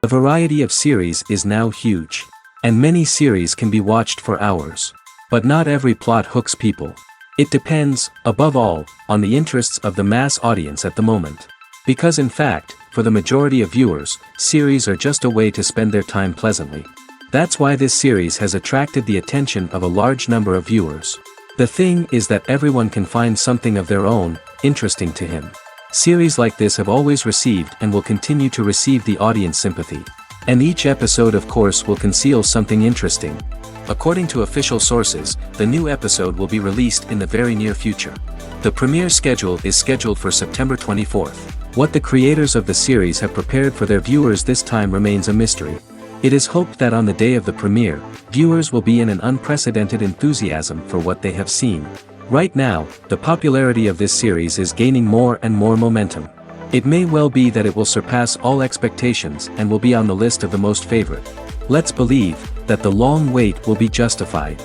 The variety of series is now huge. And many series can be watched for hours. But not every plot hooks people. It depends, above all, on the interests of the mass audience at the moment. Because in fact, for the majority of viewers, series are just a way to spend their time pleasantly. That's why this series has attracted the attention of a large number of viewers. The thing is that everyone can find something of their own, interesting to him. Series like this have always received and will continue to receive the audience sympathy. And each episode of course will conceal something interesting. According to official sources, the new episode will be released in the very near future. The premiere schedule is scheduled for September 24th. What the creators of the series have prepared for their viewers this time remains a mystery. It is hoped that on the day of the premiere, viewers will be in an unprecedented enthusiasm for what they have seen. Right now, the popularity of this series is gaining more and more momentum. It may well be that it will surpass all expectations and will be on the list of the most favorite. Let's believe that the long wait will be justified.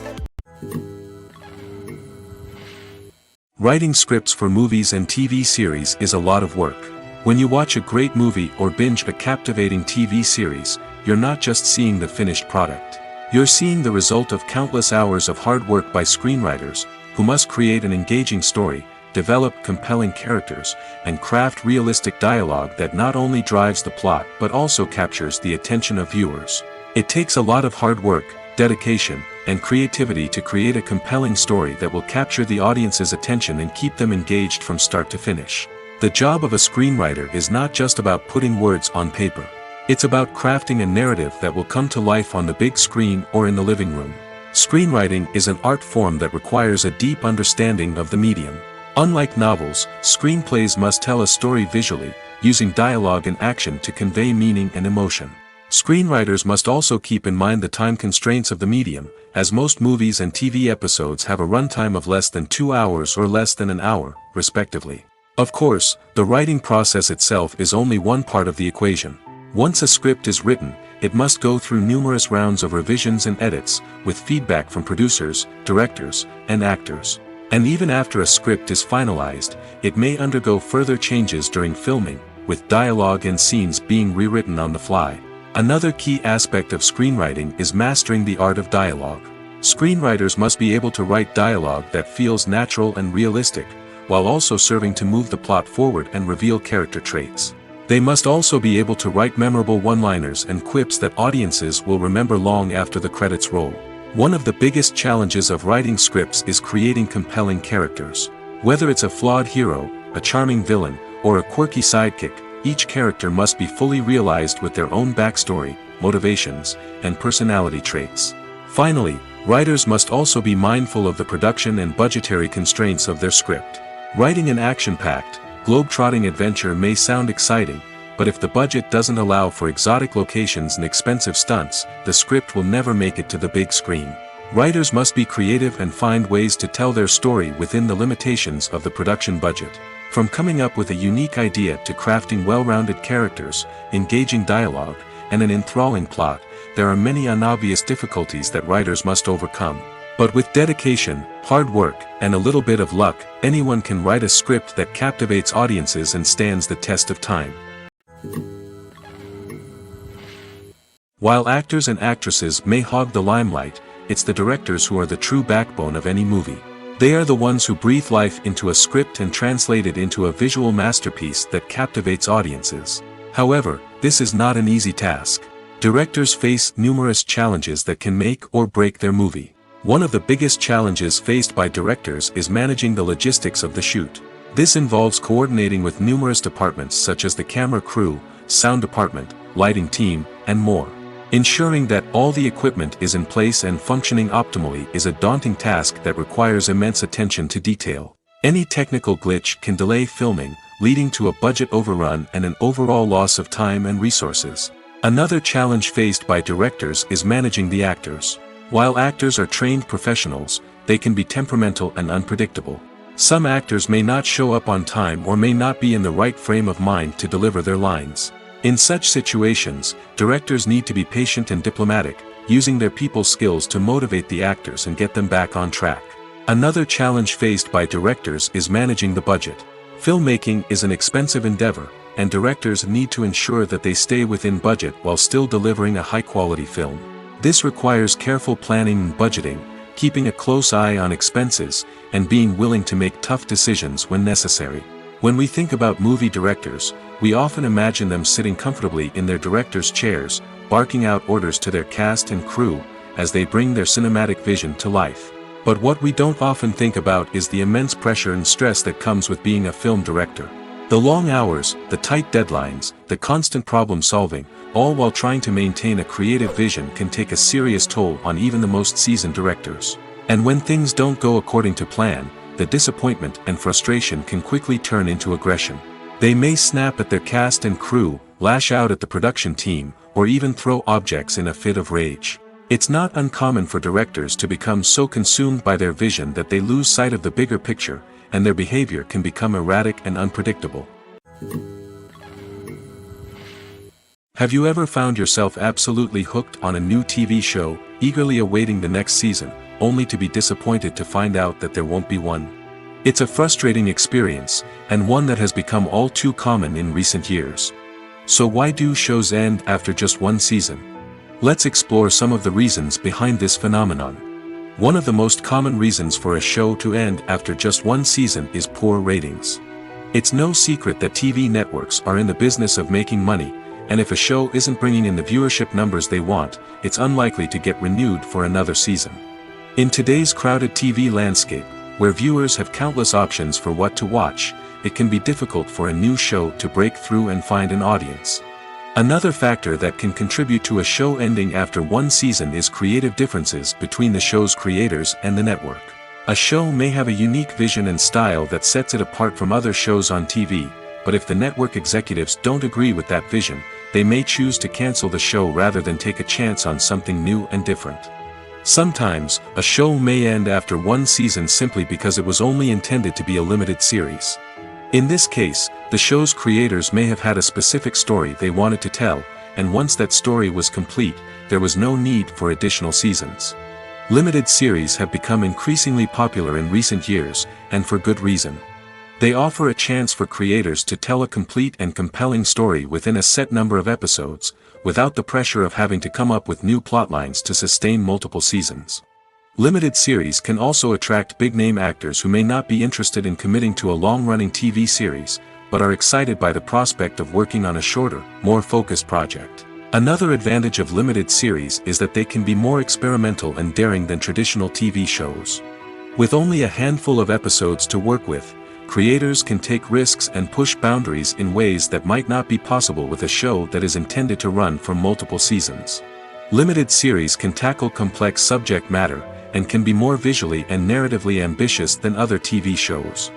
Writing scripts for movies and TV series is a lot of work. When you watch a great movie or binge a captivating TV series, you're not just seeing the finished product. You're seeing the result of countless hours of hard work by screenwriters, who must create an engaging story, develop compelling characters, and craft realistic dialogue that not only drives the plot but also captures the attention of viewers. It takes a lot of hard work, dedication, and creativity to create a compelling story that will capture the audience's attention and keep them engaged from start to finish. The job of a screenwriter is not just about putting words on paper. It's about crafting a narrative that will come to life on the big screen or in the living room. Screenwriting is an art form that requires a deep understanding of the medium. Unlike novels, screenplays must tell a story visually, using dialogue and action to convey meaning and emotion. Screenwriters must also keep in mind the time constraints of the medium, as most movies and TV episodes have a runtime of less than 2 hours or less than an hour, respectively. Of course, the writing process itself is only one part of the equation. Once a script is written, it must go through numerous rounds of revisions and edits, with feedback from producers, directors, and actors. And even after a script is finalized, it may undergo further changes during filming, with dialogue and scenes being rewritten on the fly. Another key aspect of screenwriting is mastering the art of dialogue. Screenwriters must be able to write dialogue that feels natural and realistic, while also serving to move the plot forward and reveal character traits. They must also be able to write memorable one-liners and quips that audiences will remember long after the credits roll. One of the biggest challenges of writing scripts is creating compelling characters. Whether it's a flawed hero, a charming villain, or a quirky sidekick, each character must be fully realized with their own backstory, motivations, and personality traits. Finally, writers must also be mindful of the production and budgetary constraints of their script. Writing an action-packed, globe-trotting adventure may sound exciting, but if the budget doesn't allow for exotic locations and expensive stunts, the script will never make it to the big screen. Writers must be creative and find ways to tell their story within the limitations of the production budget. From coming up with a unique idea to crafting well-rounded characters, engaging dialogue, and an enthralling plot, there are many unobvious difficulties that writers must overcome. But with dedication, hard work, and a little bit of luck, anyone can write a script that captivates audiences and stands the test of time. While actors and actresses may hog the limelight, it's the directors who are the true backbone of any movie. They are the ones who breathe life into a script and translate it into a visual masterpiece that captivates audiences. However, this is not an easy task. Directors face numerous challenges that can make or break their movie. One of the biggest challenges faced by directors is managing the logistics of the shoot. This involves coordinating with numerous departments such as the camera crew, sound department, lighting team, and more. Ensuring that all the equipment is in place and functioning optimally is a daunting task that requires immense attention to detail. Any technical glitch can delay filming, leading to a budget overrun and an overall loss of time and resources. Another challenge faced by directors is managing the actors. While actors are trained professionals, they can be temperamental and unpredictable. Some actors may not show up on time or may not be in the right frame of mind to deliver their lines. In such situations, directors need to be patient and diplomatic, using their people skills to motivate the actors and get them back on track. Another challenge faced by directors is managing the budget. Filmmaking is an expensive endeavor, and directors need to ensure that they stay within budget while still delivering a high-quality film. This requires careful planning and budgeting, keeping a close eye on expenses, and being willing to make tough decisions when necessary. When we think about movie directors, we often imagine them sitting comfortably in their director's chairs, barking out orders to their cast and crew, as they bring their cinematic vision to life. But what we don't often think about is the immense pressure and stress that comes with being a film director. The long hours, the tight deadlines, the constant problem solving, all while trying to maintain a creative vision can take a serious toll on even the most seasoned directors. And when things don't go according to plan, the disappointment and frustration can quickly turn into aggression. They may snap at their cast and crew, lash out at the production team, or even throw objects in a fit of rage. It's not uncommon for directors to become so consumed by their vision that they lose sight of the bigger picture, and their behavior can become erratic and unpredictable. Have you ever found yourself absolutely hooked on a new TV show, eagerly awaiting the next season, only to be disappointed to find out that there won't be one? It's a frustrating experience, and one that has become all too common in recent years. So why do shows end after just one season? Let's explore some of the reasons behind this phenomenon. One of the most common reasons for a show to end after just one season is poor ratings. It's no secret that TV networks are in the business of making money, and if a show isn't bringing in the viewership numbers they want, it's unlikely to get renewed for another season. In today's crowded TV landscape, where viewers have countless options for what to watch, it can be difficult for a new show to break through and find an audience. Another factor that can contribute to a show ending after one season is creative differences between the show's creators and the network. A show may have a unique vision and style that sets it apart from other shows on TV, but if the network executives don't agree with that vision, they may choose to cancel the show rather than take a chance on something new and different. Sometimes, a show may end after one season simply because it was only intended to be a limited series. In this case, the show's creators may have had a specific story they wanted to tell, and once that story was complete, there was no need for additional seasons. Limited series have become increasingly popular in recent years, and for good reason. They offer a chance for creators to tell a complete and compelling story within a set number of episodes, without the pressure of having to come up with new plotlines to sustain multiple seasons. Limited series can also attract big-name actors who may not be interested in committing to a long-running TV series, but are excited by the prospect of working on a shorter, more focused project. Another advantage of limited series is that they can be more experimental and daring than traditional TV shows. With only a handful of episodes to work with, creators can take risks and push boundaries in ways that might not be possible with a show that is intended to run for multiple seasons. Limited series can tackle complex subject matter, and can be more visually and narratively ambitious than other TV shows.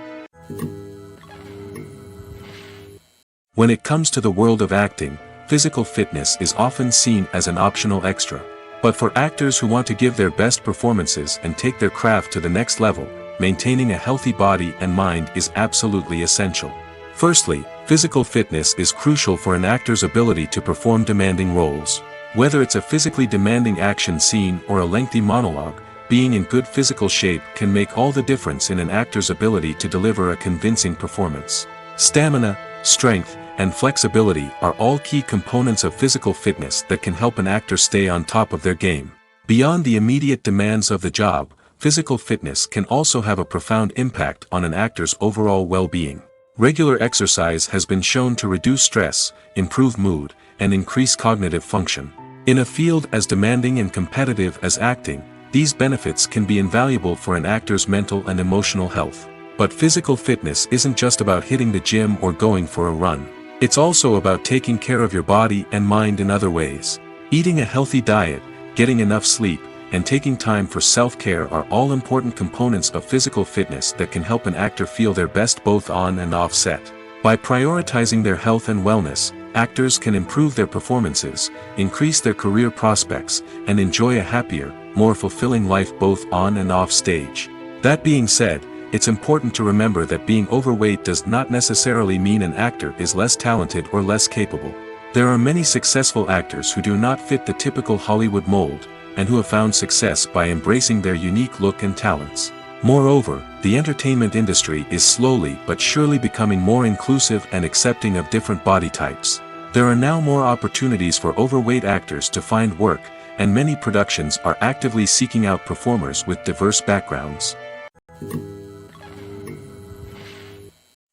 When it comes to the world of acting, physical fitness is often seen as an optional extra. But for actors who want to give their best performances and take their craft to the next level, maintaining a healthy body and mind is absolutely essential. Firstly, physical fitness is crucial for an actor's ability to perform demanding roles. Whether it's a physically demanding action scene or a lengthy monologue, being in good physical shape can make all the difference in an actor's ability to deliver a convincing performance. Stamina, strength, and flexibility are all key components of physical fitness that can help an actor stay on top of their game. Beyond the immediate demands of the job, physical fitness can also have a profound impact on an actor's overall well-being. Regular exercise has been shown to reduce stress, improve mood, and increase cognitive function. In a field as demanding and competitive as acting, these benefits can be invaluable for an actor's mental and emotional health. But physical fitness isn't just about hitting the gym or going for a run. It's also about taking care of your body and mind in other ways. Eating a healthy diet, getting enough sleep, and taking time for self-care are all important components of physical fitness that can help an actor feel their best both on and off set. By prioritizing their health and wellness, actors can improve their performances, increase their career prospects, and enjoy a happier, more fulfilling life both on and off stage. That being said, it's important to remember that being overweight does not necessarily mean an actor is less talented or less capable. There are many successful actors who do not fit the typical Hollywood mold, and who have found success by embracing their unique look and talents. Moreover, the entertainment industry is slowly but surely becoming more inclusive and accepting of different body types. There are now more opportunities for overweight actors to find work, and many productions are actively seeking out performers with diverse backgrounds.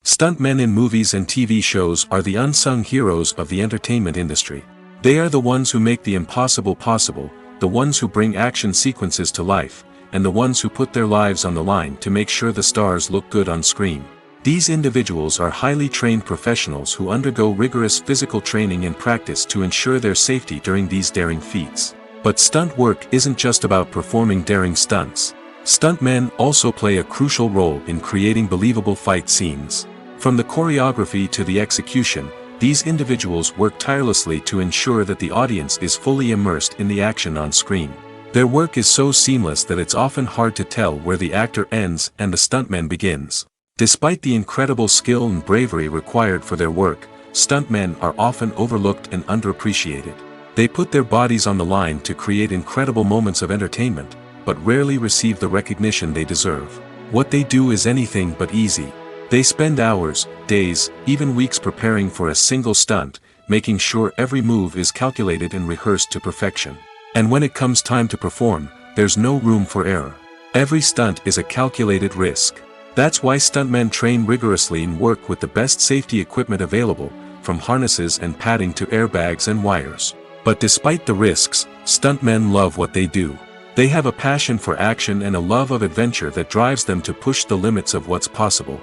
Stuntmen in movies and TV shows are the unsung heroes of the entertainment industry. They are the ones who make the impossible possible, the ones who bring action sequences to life, and the ones who put their lives on the line to make sure the stars look good on screen. These individuals are highly trained professionals who undergo rigorous physical training and practice to ensure their safety during these daring feats. But stunt work isn't just about performing daring stunts. Stuntmen also play a crucial role in creating believable fight scenes. From the choreography to the execution, these individuals work tirelessly to ensure that the audience is fully immersed in the action on screen. Their work is so seamless that it's often hard to tell where the actor ends and the stuntman begins. Despite the incredible skill and bravery required for their work, stuntmen are often overlooked and underappreciated. They put their bodies on the line to create incredible moments of entertainment, but rarely receive the recognition they deserve. What they do is anything but easy. They spend hours, days, even weeks preparing for a single stunt, making sure every move is calculated and rehearsed to perfection. And when it comes time to perform, there's no room for error. Every stunt is a calculated risk. That's why stuntmen train rigorously and work with the best safety equipment available, from harnesses and padding to airbags and wires. But despite the risks, stuntmen love what they do. They have a passion for action and a love of adventure that drives them to push the limits of what's possible.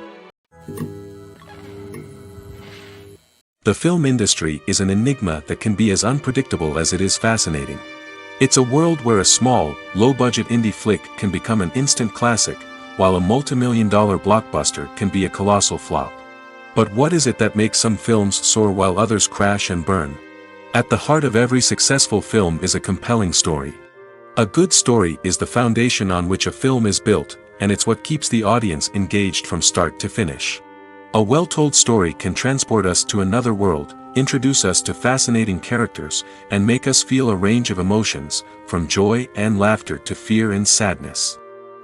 The film industry is an enigma that can be as unpredictable as it is fascinating. It's a world where a small, low-budget indie flick can become an instant classic, while a multi-million-dollar blockbuster can be a colossal flop. But what is it that makes some films soar while others crash and burn? At the heart of every successful film is a compelling story. A good story is the foundation on which a film is built, and it's what keeps the audience engaged from start to finish. A well-told story can transport us to another world, introduce us to fascinating characters, and make us feel a range of emotions, from joy and laughter to fear and sadness.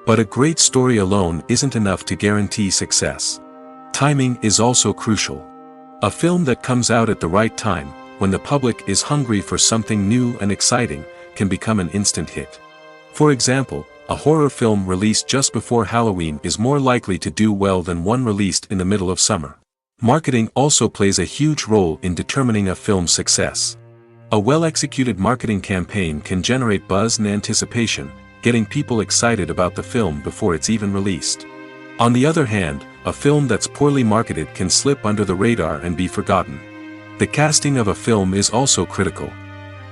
But a great story alone isn't enough to guarantee success. Timing is also crucial. A film that comes out at the right time, when the public is hungry for something new and exciting, can become an instant hit. For example, a horror film released just before Halloween is more likely to do well than one released in the middle of summer. Marketing also plays a huge role in determining a film's success. A well-executed marketing campaign can generate buzz and anticipation, getting people excited about the film before it's even released. On the other hand, a film that's poorly marketed can slip under the radar and be forgotten. The casting of a film is also critical.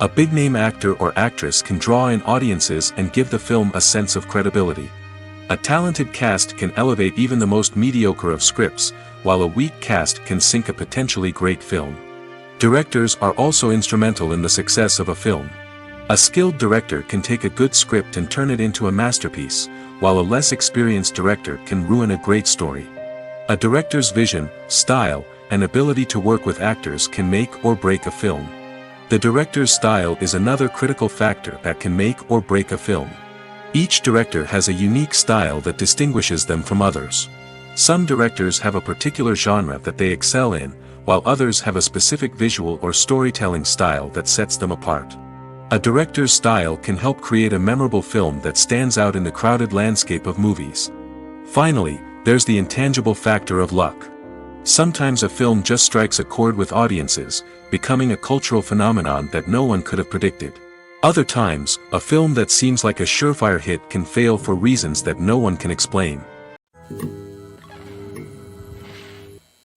A big-name actor or actress can draw in audiences and give the film a sense of credibility. A talented cast can elevate even the most mediocre of scripts, while a weak cast can sink a potentially great film. Directors are also instrumental in the success of a film. A skilled director can take a good script and turn it into a masterpiece, while a less experienced director can ruin a great story. A director's vision, style, and ability to work with actors can make or break a film. The director's style is another critical factor that can make or break a film. Each director has a unique style that distinguishes them from others. Some directors have a particular genre that they excel in, while others have a specific visual or storytelling style that sets them apart. A director's style can help create a memorable film that stands out in the crowded landscape of movies. Finally, there's the intangible factor of luck. Sometimes a film just strikes a chord with audiences, becoming a cultural phenomenon that no one could have predicted. Other times, a film that seems like a surefire hit can fail for reasons that no one can explain.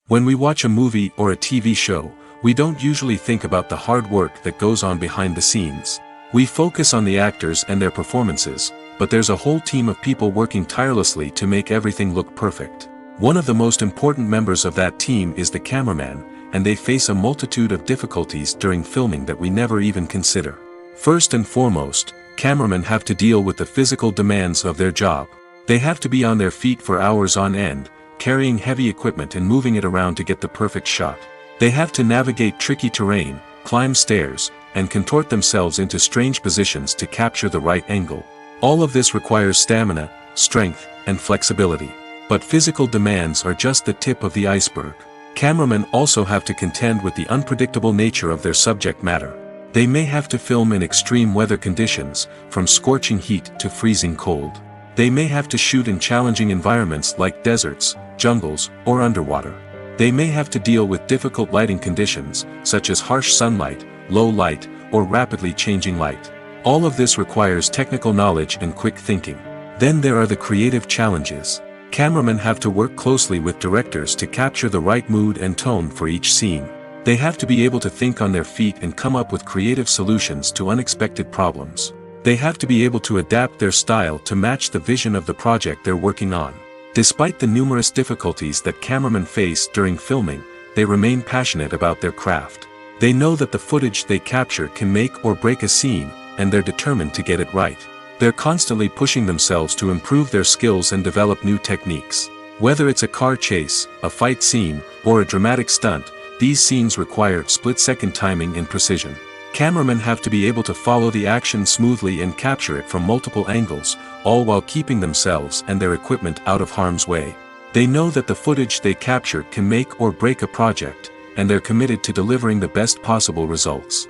When we watch a movie or a TV show, we don't usually think about the hard work that goes on behind the scenes. We focus on the actors and their performances, but there's a whole team of people working tirelessly to make everything look perfect. One of the most important members of that team is the cameraman, and they face a multitude of difficulties during filming that we never even consider. First and foremost, cameramen have to deal with the physical demands of their job. They have to be on their feet for hours on end, carrying heavy equipment and moving it around to get the perfect shot. They have to navigate tricky terrain, climb stairs, and contort themselves into strange positions to capture the right angle. All of this requires stamina, strength, and flexibility. But physical demands are just the tip of the iceberg. Cameramen also have to contend with the unpredictable nature of their subject matter. They may have to film in extreme weather conditions, from scorching heat to freezing cold. They may have to shoot in challenging environments like deserts, jungles, or underwater. They may have to deal with difficult lighting conditions, such as harsh sunlight, low light, or rapidly changing light. All of this requires technical knowledge and quick thinking. Then there are the creative challenges. Cameramen have to work closely with directors to capture the right mood and tone for each scene. They have to be able to think on their feet and come up with creative solutions to unexpected problems. They have to be able to adapt their style to match the vision of the project they're working on. Despite the numerous difficulties that cameramen face during filming, they remain passionate about their craft. They know that the footage they capture can make or break a scene, and they're determined to get it right. They're constantly pushing themselves to improve their skills and develop new techniques. Whether it's a car chase, a fight scene, or a dramatic stunt, these scenes require split-second timing and precision. Cameramen have to be able to follow the action smoothly and capture it from multiple angles, all while keeping themselves and their equipment out of harm's way. They know that the footage they capture can make or break a project, and they're committed to delivering the best possible results.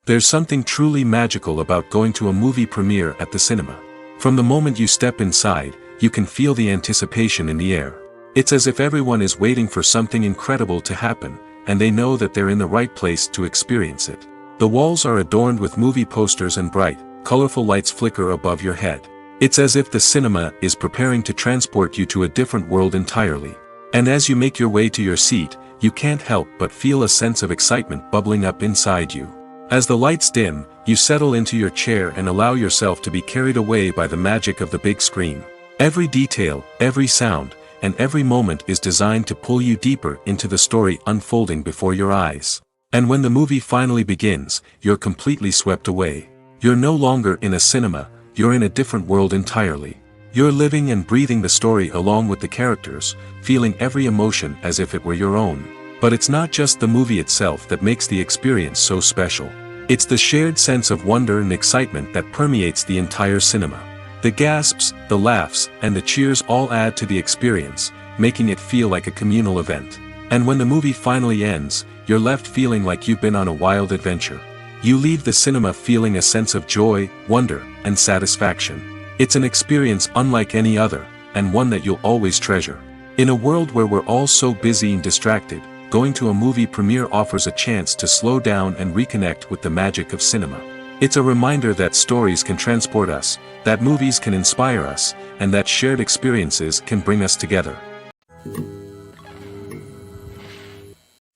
There's something truly magical about going to a movie premiere at the cinema. From the moment you step inside, you can feel the anticipation in the air. It's as if everyone is waiting for something incredible to happen, and they know that they're in the right place to experience it. The walls are adorned with movie posters and bright, colorful lights flicker above your head. It's as if the cinema is preparing to transport you to a different world entirely. And as you make your way to your seat, you can't help but feel a sense of excitement bubbling up inside you. As the lights dim, you settle into your chair and allow yourself to be carried away by the magic of the big screen. Every detail, every sound, and every moment is designed to pull you deeper into the story unfolding before your eyes. And when the movie finally begins, you're completely swept away. You're no longer in a cinema, you're in a different world entirely. You're living and breathing the story along with the characters, feeling every emotion as if it were your own. But it's not just the movie itself that makes the experience so special. It's the shared sense of wonder and excitement that permeates the entire cinema. The gasps, the laughs, and the cheers all add to the experience, making it feel like a communal event. And when the movie finally ends, you're left feeling like you've been on a wild adventure. You leave the cinema feeling a sense of joy, wonder, and satisfaction. It's an experience unlike any other, and one that you'll always treasure. In a world where we're all so busy and distracted, going to a movie premiere offers a chance to slow down and reconnect with the magic of cinema. It's a reminder that stories can transport us, that movies can inspire us, and that shared experiences can bring us together.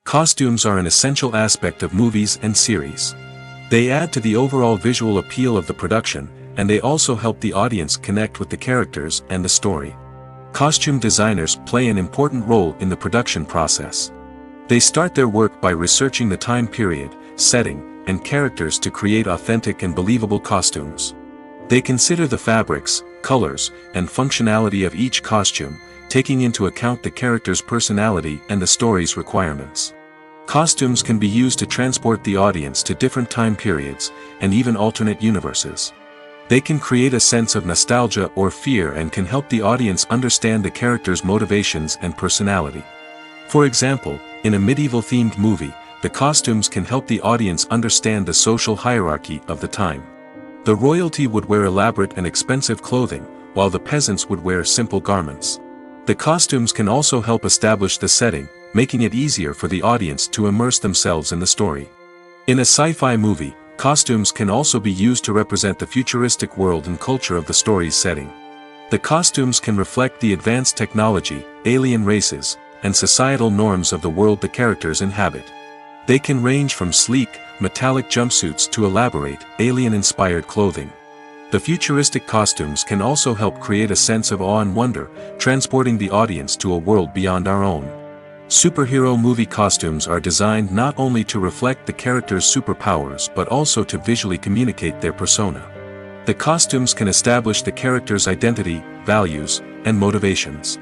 Costumes are an essential aspect of movies and series. They add to the overall visual appeal of the production, and they also help the audience connect with the characters and the story. Costume designers play an important role in the production process. They start their work by researching the time period, setting, and characters to create authentic and believable costumes. They consider the fabrics, colors, and functionality of each costume, taking into account the character's personality and the story's requirements. Costumes can be used to transport the audience to different time periods, and even alternate universes. They can create a sense of nostalgia or fear and can help the audience understand the character's motivations and personality. For example, in a medieval-themed movie, the costumes can help the audience understand the social hierarchy of the time. The royalty would wear elaborate and expensive clothing, while the peasants would wear simple garments. The costumes can also help establish the setting, making it easier for the audience to immerse themselves in the story. In a sci-fi movie, costumes can also be used to represent the futuristic world and culture of the story's setting. The costumes can reflect the advanced technology, alien races, and societal norms of the world the characters inhabit. They can range from sleek, metallic jumpsuits to elaborate, alien-inspired clothing. The futuristic costumes can also help create a sense of awe and wonder, transporting the audience to a world beyond our own. Superhero movie costumes are designed not only to reflect the character's superpowers but also to visually communicate their persona. The costumes can establish the character's identity, values, and motivations.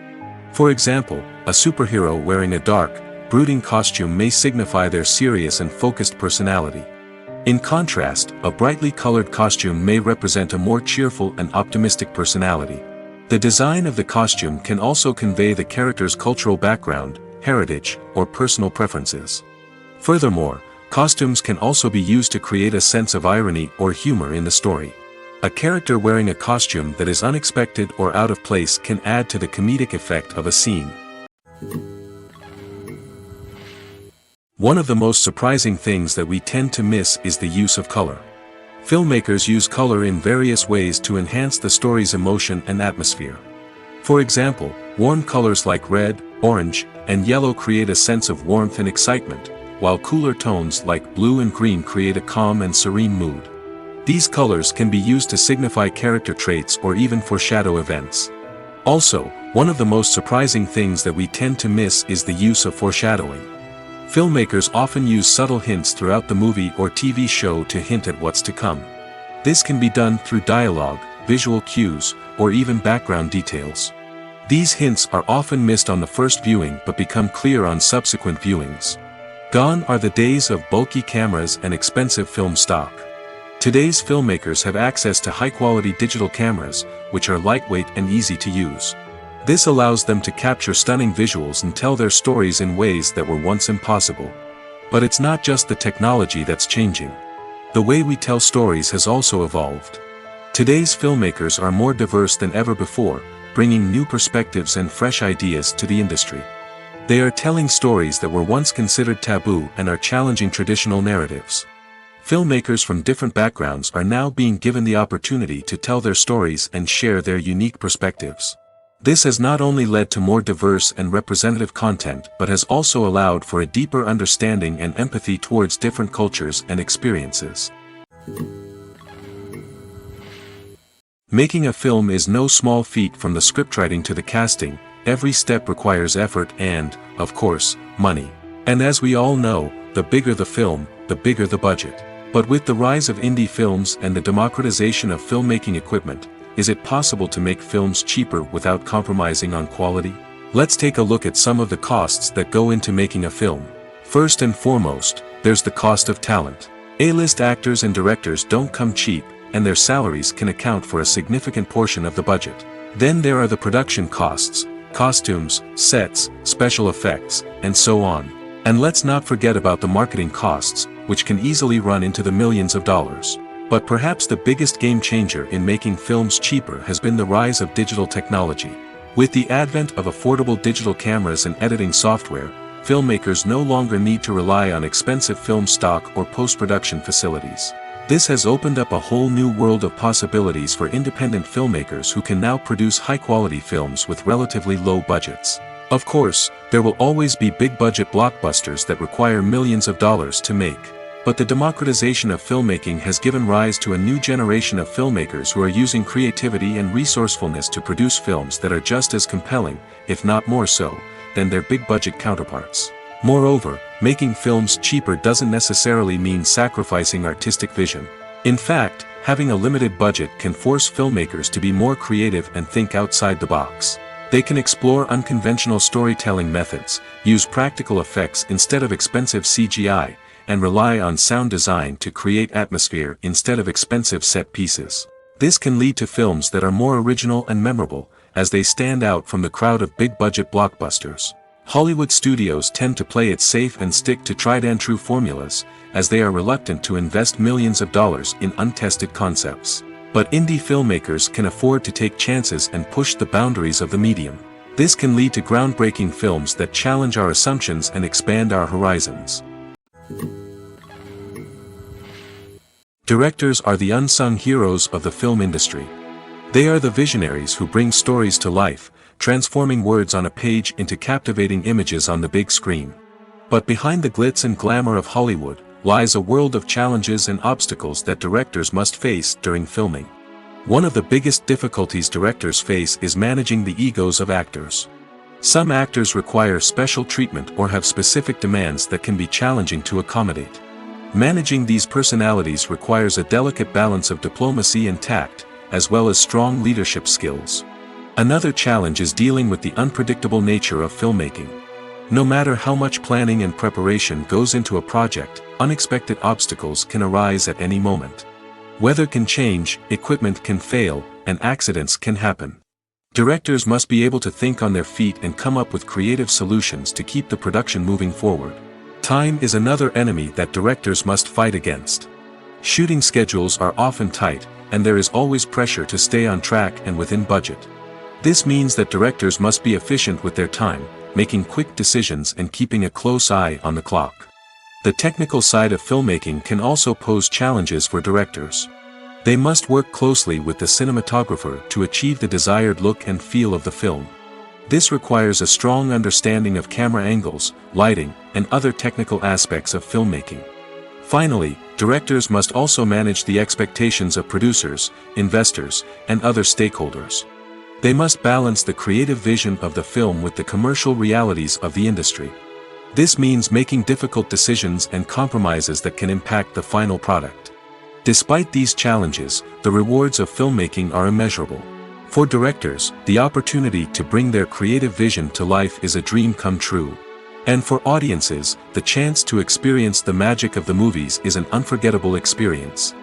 For example, a superhero wearing a dark, brooding costume may signify their serious and focused personality. In contrast, a brightly colored costume may represent a more cheerful and optimistic personality. The design of the costume can also convey the character's cultural background, heritage, or personal preferences. Furthermore, costumes can also be used to create a sense of irony or humor in the story. A character wearing a costume that is unexpected or out of place can add to the comedic effect of a scene. One of the most surprising things that we tend to miss is the use of color. Filmmakers use color in various ways to enhance the story's emotion and atmosphere. For example, warm colors like red, orange, and yellow create a sense of warmth and excitement, while cooler tones like blue and green create a calm and serene mood. These colors can be used to signify character traits or even foreshadow events. Also, one of the most surprising things that we tend to miss is the use of foreshadowing. Filmmakers often use subtle hints throughout the movie or TV show to hint at what's to come. This can be done through dialogue, visual cues, or even background details. These hints are often missed on the first viewing but become clear on subsequent viewings. Gone are the days of bulky cameras and expensive film stock. Today's filmmakers have access to high-quality digital cameras, which are lightweight and easy to use. This allows them to capture stunning visuals and tell their stories in ways that were once impossible. But it's not just the technology that's changing. The way we tell stories has also evolved. Today's filmmakers are more diverse than ever before, bringing new perspectives and fresh ideas to the industry. They are telling stories that were once considered taboo and are challenging traditional narratives. Filmmakers from different backgrounds are now being given the opportunity to tell their stories and share their unique perspectives. This has not only led to more diverse and representative content but has also allowed for a deeper understanding and empathy towards different cultures and experiences. Making a film is no small feat. From the scriptwriting to the casting, every step requires effort and, of course, money. And as we all know, the bigger the film, the bigger the budget. But with the rise of indie films and the democratization of filmmaking equipment, is it possible to make films cheaper without compromising on quality? Let's take a look at some of the costs that go into making a film. First and foremost, there's the cost of talent. A-list actors and directors don't come cheap, and their salaries can account for a significant portion of the budget. Then there are the production costs, costumes, sets, special effects, and so on. And let's not forget about the marketing costs, which can easily run into the millions of dollars. But perhaps the biggest game changer in making films cheaper has been the rise of digital technology. With the advent of affordable digital cameras and editing software, filmmakers no longer need to rely on expensive film stock or post-production facilities. This has opened up a whole new world of possibilities for independent filmmakers who can now produce high-quality films with relatively low budgets. Of course, there will always be big-budget blockbusters that require millions of dollars to make. But the democratization of filmmaking has given rise to a new generation of filmmakers who are using creativity and resourcefulness to produce films that are just as compelling, if not more so, than their big-budget counterparts. Moreover, making films cheaper doesn't necessarily mean sacrificing artistic vision. In fact, having a limited budget can force filmmakers to be more creative and think outside the box. They can explore unconventional storytelling methods, use practical effects instead of expensive CGI, and rely on sound design to create atmosphere instead of expensive set pieces. This can lead to films that are more original and memorable, as they stand out from the crowd of big-budget blockbusters. Hollywood studios tend to play it safe and stick to tried-and-true formulas, as they are reluctant to invest millions of dollars in untested concepts. But indie filmmakers can afford to take chances and push the boundaries of the medium. This can lead to groundbreaking films that challenge our assumptions and expand our horizons. Directors are the unsung heroes of the film industry. They are the visionaries who bring stories to life, transforming words on a page into captivating images on the big screen. But behind the glitz and glamour of Hollywood lies a world of challenges and obstacles that directors must face during filming. One of the biggest difficulties directors face is managing the egos of actors. Some actors require special treatment or have specific demands that can be challenging to accommodate. Managing these personalities requires a delicate balance of diplomacy and tact, as well as strong leadership skills. Another challenge is dealing with the unpredictable nature of filmmaking. No matter how much planning and preparation goes into a project, unexpected obstacles can arise at any moment. Weather can change, equipment can fail, and accidents can happen. Directors must be able to think on their feet and come up with creative solutions to keep the production moving forward. Time is another enemy that directors must fight against. Shooting schedules are often tight, and there is always pressure to stay on track and within budget. This means that directors must be efficient with their time, making quick decisions and keeping a close eye on the clock. The technical side of filmmaking can also pose challenges for directors. They must work closely with the cinematographer to achieve the desired look and feel of the film. This requires a strong understanding of camera angles, lighting, and other technical aspects of filmmaking. Finally, directors must also manage the expectations of producers, investors, and other stakeholders. They must balance the creative vision of the film with the commercial realities of the industry. This means making difficult decisions and compromises that can impact the final product. Despite these challenges, the rewards of filmmaking are immeasurable. For directors, the opportunity to bring their creative vision to life is a dream come true. And for audiences, the chance to experience the magic of the movies is an unforgettable experience.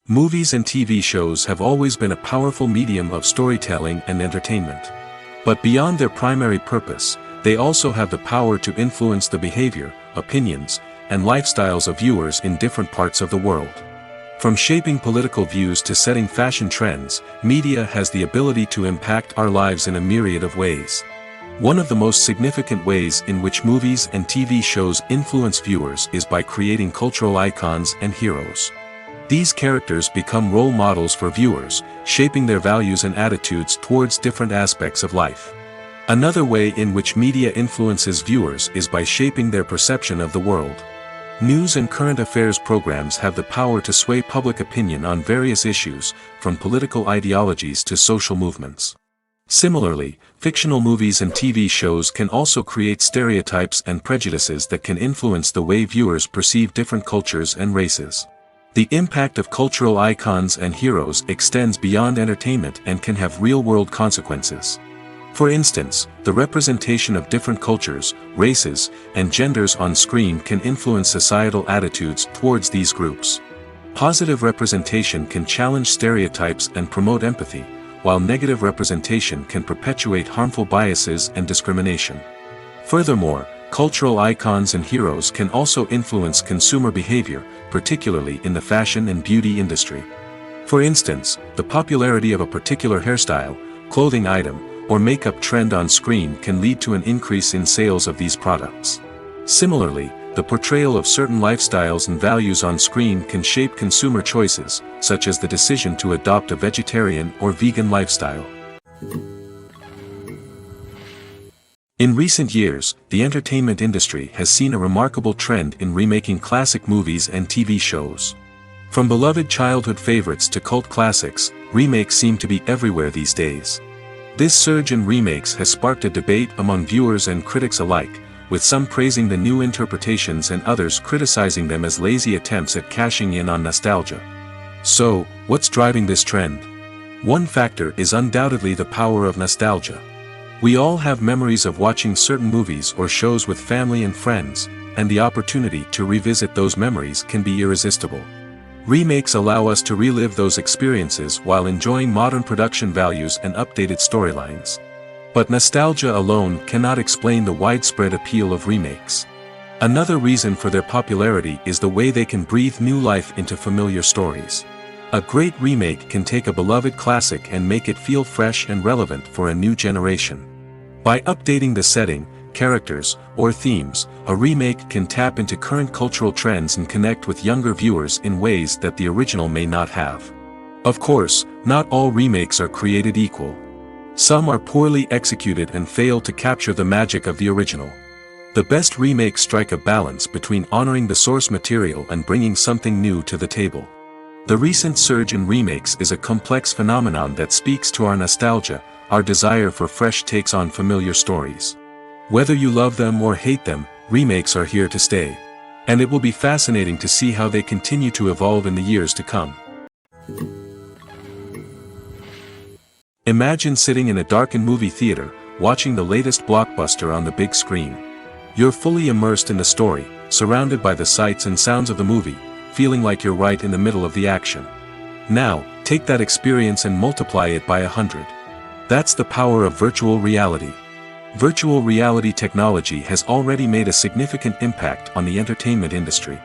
Movies and TV shows have always been a powerful medium of storytelling and entertainment. But beyond their primary purpose, they also have the power to influence the behavior, opinions, and lifestyles of viewers in different parts of the world. From shaping political views to setting fashion trends, media has the ability to impact our lives in a myriad of ways. One of the most significant ways in which movies and TV shows influence viewers is by creating cultural icons and heroes. These characters become role models for viewers, shaping their values and attitudes towards different aspects of life. Another way in which media influences viewers is by shaping their perception of the world. News and current affairs programs have the power to sway public opinion on various issues, from political ideologies to social movements. Similarly, fictional movies and TV shows can also create stereotypes and prejudices that can influence the way viewers perceive different cultures and races. The impact of cultural icons and heroes extends beyond entertainment and can have real-world consequences. For instance, the representation of different cultures, races, and genders on screen can influence societal attitudes towards these groups. Positive representation can challenge stereotypes and promote empathy, while negative representation can perpetuate harmful biases and discrimination. Furthermore, cultural icons and heroes can also influence consumer behavior, particularly in the fashion and beauty industry. For instance, the popularity of a particular hairstyle, clothing item, or makeup trend on screen can lead to an increase in sales of these products. Similarly, the portrayal of certain lifestyles and values on screen can shape consumer choices, such as the decision to adopt a vegetarian or vegan lifestyle. In recent years, the entertainment industry has seen a remarkable trend in remaking classic movies and TV shows. From beloved childhood favorites to cult classics, remakes seem to be everywhere these days. This surge in remakes has sparked a debate among viewers and critics alike, with some praising the new interpretations and others criticizing them as lazy attempts at cashing in on nostalgia. So, what's driving this trend? One factor is undoubtedly the power of nostalgia. We all have memories of watching certain movies or shows with family and friends, and the opportunity to revisit those memories can be irresistible. Remakes allow us to relive those experiences while enjoying modern production values and updated storylines. But nostalgia alone cannot explain the widespread appeal of remakes. Another reason for their popularity is the way they can breathe new life into familiar stories. A great remake can take a beloved classic and make it feel fresh and relevant for a new generation. By updating the setting, characters, or themes, a remake can tap into current cultural trends and connect with younger viewers in ways that the original may not have. Of course, not all remakes are created equal. Some are poorly executed and fail to capture the magic of the original. The best remakes strike a balance between honoring the source material and bringing something new to the table. The recent surge in remakes is a complex phenomenon that speaks to our nostalgia, our desire for fresh takes on familiar stories. Whether you love them or hate them, remakes are here to stay. And it will be fascinating to see how they continue to evolve in the years to come. Imagine sitting in a darkened movie theater, watching the latest blockbuster on the big screen. You're fully immersed in the story, surrounded by the sights and sounds of the movie, feeling like you're right in the middle of the action. Now, take that experience and multiply it by 100. That's the power of virtual reality. Virtual reality technology has already made a significant impact on the entertainment industry.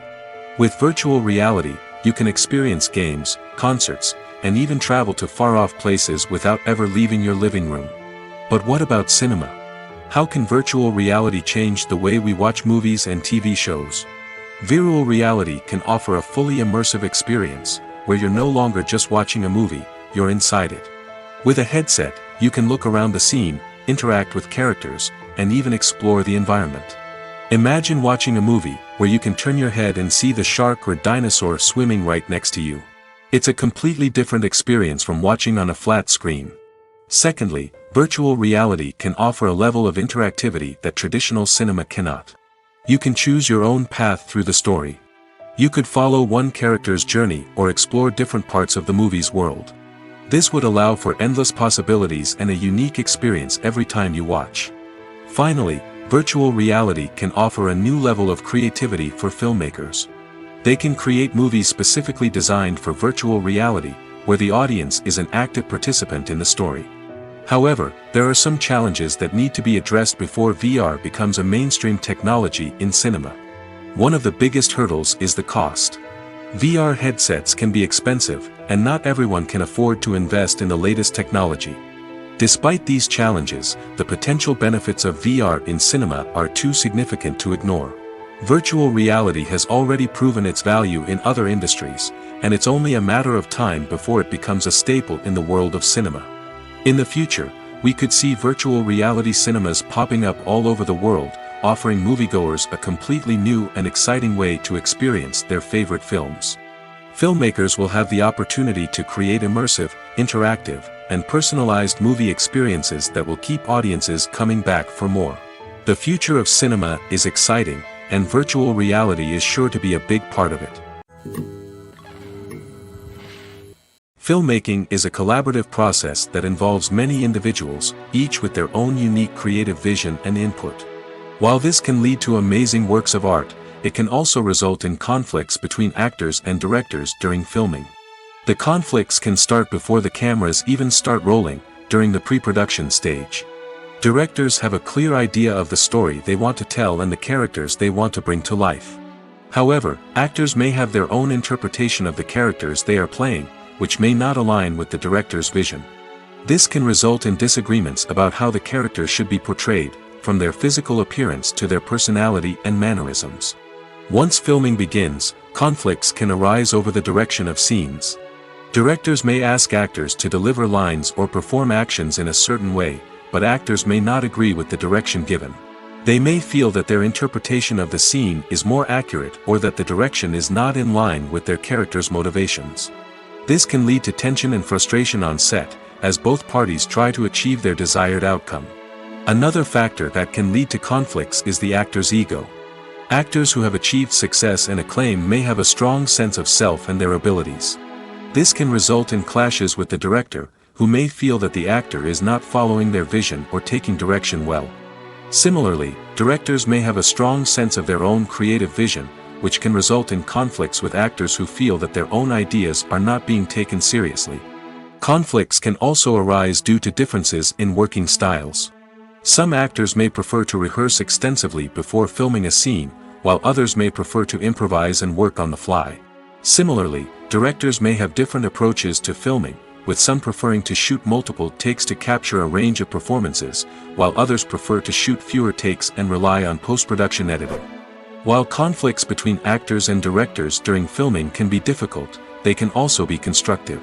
With virtual reality, you can experience games, concerts, and even travel to far-off places without ever leaving your living room. But what about cinema? How can virtual reality change the way we watch movies and TV shows? Virtual reality can offer a fully immersive experience, where you're no longer just watching a movie, you're inside it. With a headset, you can look around the scene, interact with characters, and even explore the environment. Imagine watching a movie, where you can turn your head and see the shark or dinosaur swimming right next to you. It's a completely different experience from watching on a flat screen. Secondly, virtual reality can offer a level of interactivity that traditional cinema cannot. You can choose your own path through the story. You could follow one character's journey or explore different parts of the movie's world. This would allow for endless possibilities and a unique experience every time you watch. Finally, virtual reality can offer a new level of creativity for filmmakers. They can create movies specifically designed for virtual reality, where the audience is an active participant in the story. However, there are some challenges that need to be addressed before VR becomes a mainstream technology in cinema. One of the biggest hurdles is the cost. VR headsets can be expensive, and not everyone can afford to invest in the latest technology. Despite these challenges, the potential benefits of VR in cinema are too significant to ignore. Virtual reality has already proven its value in other industries, and it's only a matter of time before it becomes a staple in the world of cinema. In the future, we could see virtual reality cinemas popping up all over the world, offering moviegoers a completely new and exciting way to experience their favorite films. Filmmakers will have the opportunity to create immersive, interactive, and personalized movie experiences that will keep audiences coming back for more. The future of cinema is exciting, and virtual reality is sure to be a big part of it. Filmmaking is a collaborative process that involves many individuals, each with their own unique creative vision and input. While this can lead to amazing works of art, it can also result in conflicts between actors and directors during filming. The conflicts can start before the cameras even start rolling, during the pre-production stage. Directors have a clear idea of the story they want to tell and the characters they want to bring to life. However, actors may have their own interpretation of the characters they are playing, which may not align with the director's vision. This can result in disagreements about how the characters should be portrayed, from their physical appearance to their personality and mannerisms. Once filming begins, conflicts can arise over the direction of scenes. Directors may ask actors to deliver lines or perform actions in a certain way, but actors may not agree with the direction given. They may feel that their interpretation of the scene is more accurate or that the direction is not in line with their character's motivations. This can lead to tension and frustration on set, as both parties try to achieve their desired outcome. Another factor that can lead to conflicts is the actor's ego. Actors who have achieved success and acclaim may have a strong sense of self and their abilities. This can result in clashes with the director, who may feel that the actor is not following their vision or taking direction well. Similarly, directors may have a strong sense of their own creative vision, which can result in conflicts with actors who feel that their own ideas are not being taken seriously. Conflicts can also arise due to differences in working styles. Some actors may prefer to rehearse extensively before filming a scene, while others may prefer to improvise and work on the fly. Similarly, directors may have different approaches to filming, with some preferring to shoot multiple takes to capture a range of performances, while others prefer to shoot fewer takes and rely on post-production editing. While conflicts between actors and directors during filming can be difficult, they can also be constructive.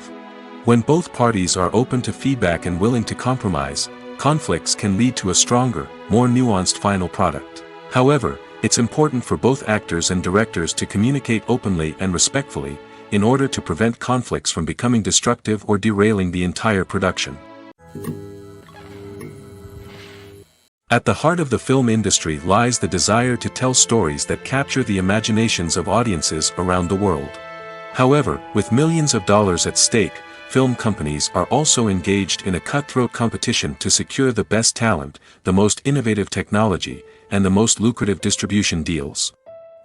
When both parties are open to feedback and willing to compromise, conflicts can lead to a stronger, more nuanced final product. However, it's important for both actors and directors to communicate openly and respectfully, in order to prevent conflicts from becoming destructive or derailing the entire production. At the heart of the film industry lies the desire to tell stories that capture the imaginations of audiences around the world. However, with millions of dollars at stake, film companies are also engaged in a cutthroat competition to secure the best talent, the most innovative technology, and the most lucrative distribution deals.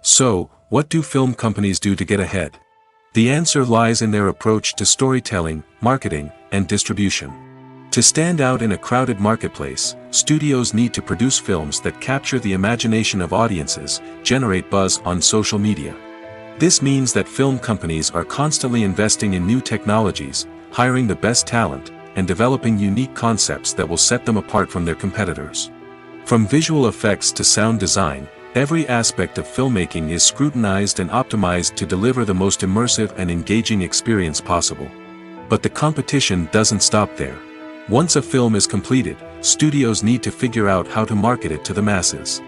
So, what do film companies do to get ahead? The answer lies in their approach to storytelling, marketing, and distribution. To stand out in a crowded marketplace, studios need to produce films that capture the imagination of audiences, generate buzz on social media. This means that film companies are constantly investing in new technologies, hiring the best talent, and developing unique concepts that will set them apart from their competitors. From visual effects to sound design, every aspect of filmmaking is scrutinized and optimized to deliver the most immersive and engaging experience possible. But the competition doesn't stop there. Once a film is completed, studios need to figure out how to market it to the masses.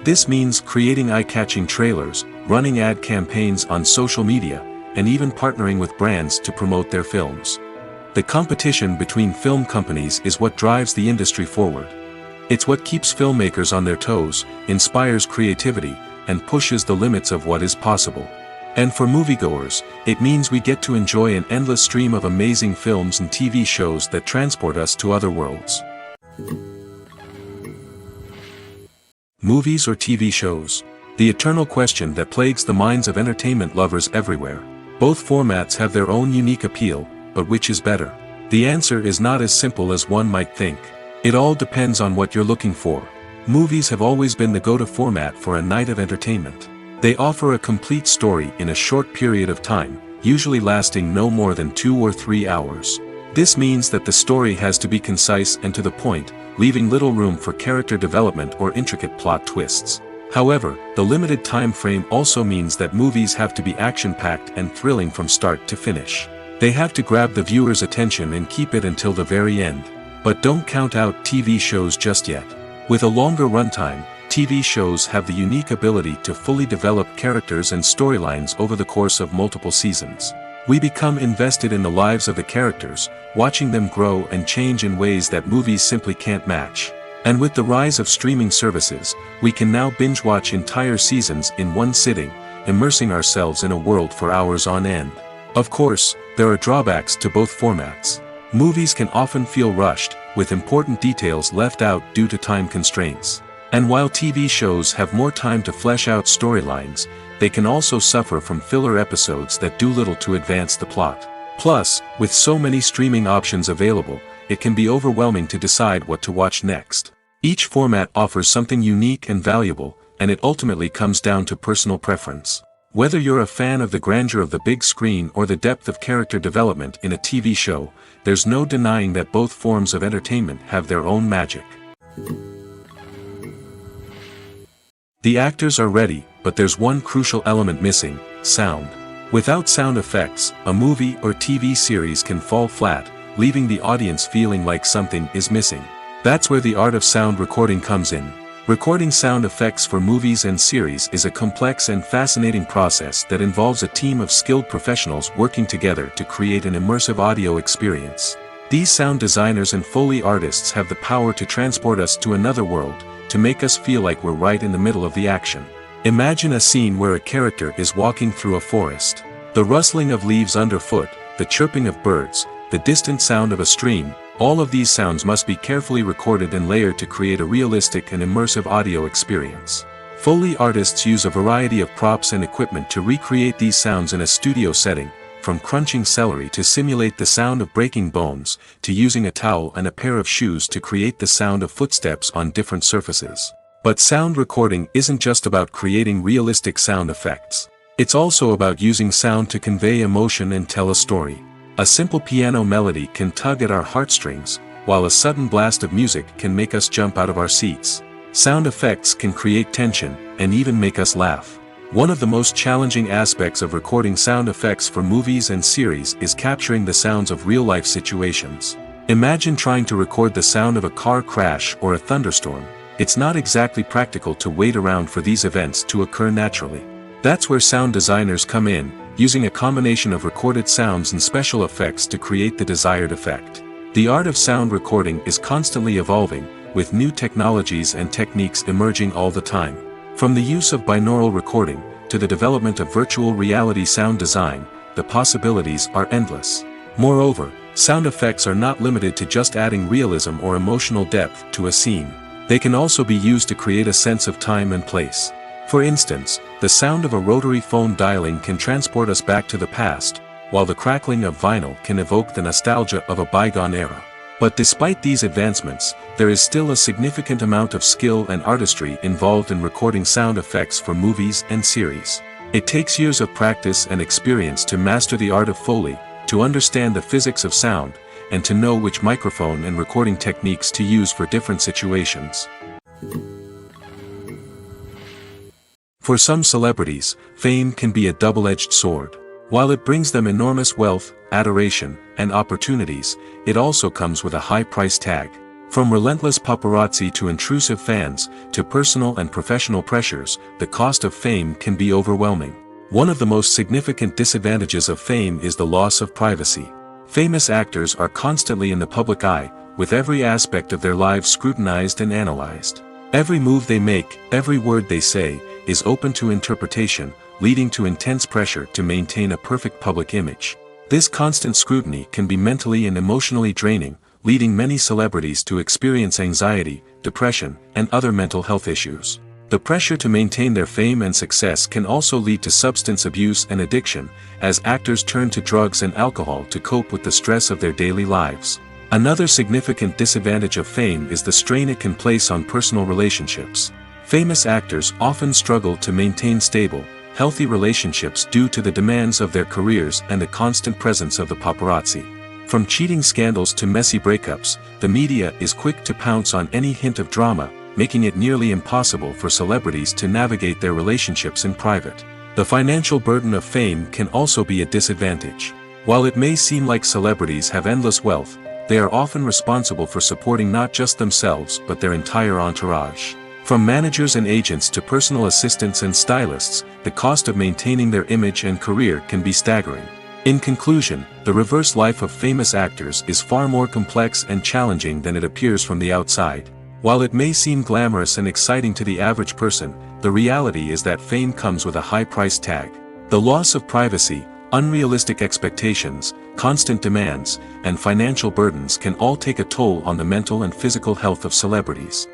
This means creating eye-catching trailers, running ad campaigns on social media, and even partnering with brands to promote their films. The competition between film companies is what drives the industry forward. It's what keeps filmmakers on their toes, inspires creativity, and pushes the limits of what is possible. And for moviegoers, it means we get to enjoy an endless stream of amazing films and TV shows that transport us to other worlds. Movies or TV shows? The eternal question that plagues the minds of entertainment lovers everywhere. Both formats have their own unique appeal, but which is better? The answer is not as simple as one might think. It all depends on what you're looking for. Movies have always been the go-to format for a night of entertainment. They offer a complete story in a short period of time, usually lasting no more than 2 or 3 hours. This means that the story has to be concise and to the point, leaving little room for character development or intricate plot twists. However, the limited time frame also means that movies have to be action-packed and thrilling from start to finish. They have to grab the viewer's attention and keep it until the very end. But don't count out TV shows just yet. With a longer runtime, TV shows have the unique ability to fully develop characters and storylines over the course of multiple seasons. We become invested in the lives of the characters, watching them grow and change in ways that movies simply can't match. And with the rise of streaming services, we can now binge-watch entire seasons in one sitting, immersing ourselves in a world for hours on end. Of course, there are drawbacks to both formats. Movies can often feel rushed, with important details left out due to time constraints. And while TV shows have more time to flesh out storylines, they can also suffer from filler episodes that do little to advance the plot. Plus, with so many streaming options available, it can be overwhelming to decide what to watch next. Each format offers something unique and valuable, and it ultimately comes down to personal preference. Whether you're a fan of the grandeur of the big screen or the depth of character development in a TV show, there's no denying that both forms of entertainment have their own magic. The actors are ready, but there's one crucial element missing: sound. Without sound effects, a movie or TV series can fall flat, leaving the audience feeling like something is missing. That's where the art of sound recording comes in. Recording sound effects for movies and series is a complex and fascinating process that involves a team of skilled professionals working together to create an immersive audio experience. These sound designers and Foley artists have the power to transport us to another world, to make us feel like we're right in the middle of the action. Imagine a scene where a character is walking through a forest. The rustling of leaves underfoot, the chirping of birds, the distant sound of a stream, all of these sounds must be carefully recorded and layered to create a realistic and immersive audio experience. Foley artists use a variety of props and equipment to recreate these sounds in a studio setting, from crunching celery to simulate the sound of breaking bones, to using a towel and a pair of shoes to create the sound of footsteps on different surfaces. But sound recording isn't just about creating realistic sound effects. It's also about using sound to convey emotion and tell a story. A simple piano melody can tug at our heartstrings, while a sudden blast of music can make us jump out of our seats. Sound effects can create tension, and even make us laugh. One of the most challenging aspects of recording sound effects for movies and series is capturing the sounds of real-life situations. Imagine trying to record the sound of a car crash or a thunderstorm. It's not exactly practical to wait around for these events to occur naturally. That's where sound designers come in, using a combination of recorded sounds and special effects to create the desired effect. The art of sound recording is constantly evolving, with new technologies and techniques emerging all the time. From the use of binaural recording, to the development of virtual reality sound design, the possibilities are endless. Moreover, sound effects are not limited to just adding realism or emotional depth to a scene. They can also be used to create a sense of time and place. For instance, the sound of a rotary phone dialing can transport us back to the past, while the crackling of vinyl can evoke the nostalgia of a bygone era. But despite these advancements, there is still a significant amount of skill and artistry involved in recording sound effects for movies and series. It takes years of practice and experience to master the art of Foley, to understand the physics of sound, and to know which microphone and recording techniques to use for different situations. For some celebrities, fame can be a double-edged sword. While it brings them enormous wealth, adoration, and opportunities, it also comes with a high price tag. From relentless paparazzi to intrusive fans, to personal and professional pressures, the cost of fame can be overwhelming. One of the most significant disadvantages of fame is the loss of privacy. Famous actors are constantly in the public eye, with every aspect of their lives scrutinized and analyzed. Every move they make, every word they say, is open to interpretation, leading to intense pressure to maintain a perfect public image. This constant scrutiny can be mentally and emotionally draining, leading many celebrities to experience anxiety, depression, and other mental health issues. The pressure to maintain their fame and success can also lead to substance abuse and addiction, as actors turn to drugs and alcohol to cope with the stress of their daily lives. Another significant disadvantage of fame is the strain it can place on personal relationships. Famous actors often struggle to maintain stable, healthy relationships due to the demands of their careers and the constant presence of the paparazzi. From cheating scandals to messy breakups, the media is quick to pounce on any hint of drama, making it nearly impossible for celebrities to navigate their relationships in private. The financial burden of fame can also be a disadvantage. While it may seem like celebrities have endless wealth, they are often responsible for supporting not just themselves but their entire entourage. From managers and agents to personal assistants and stylists, the cost of maintaining their image and career can be staggering. In conclusion, the reverse life of famous actors is far more complex and challenging than it appears from the outside. While it may seem glamorous and exciting to the average person, the reality is that fame comes with a high price tag. The loss of privacy, unrealistic expectations, constant demands, and financial burdens can all take a toll on the mental and physical health of celebrities.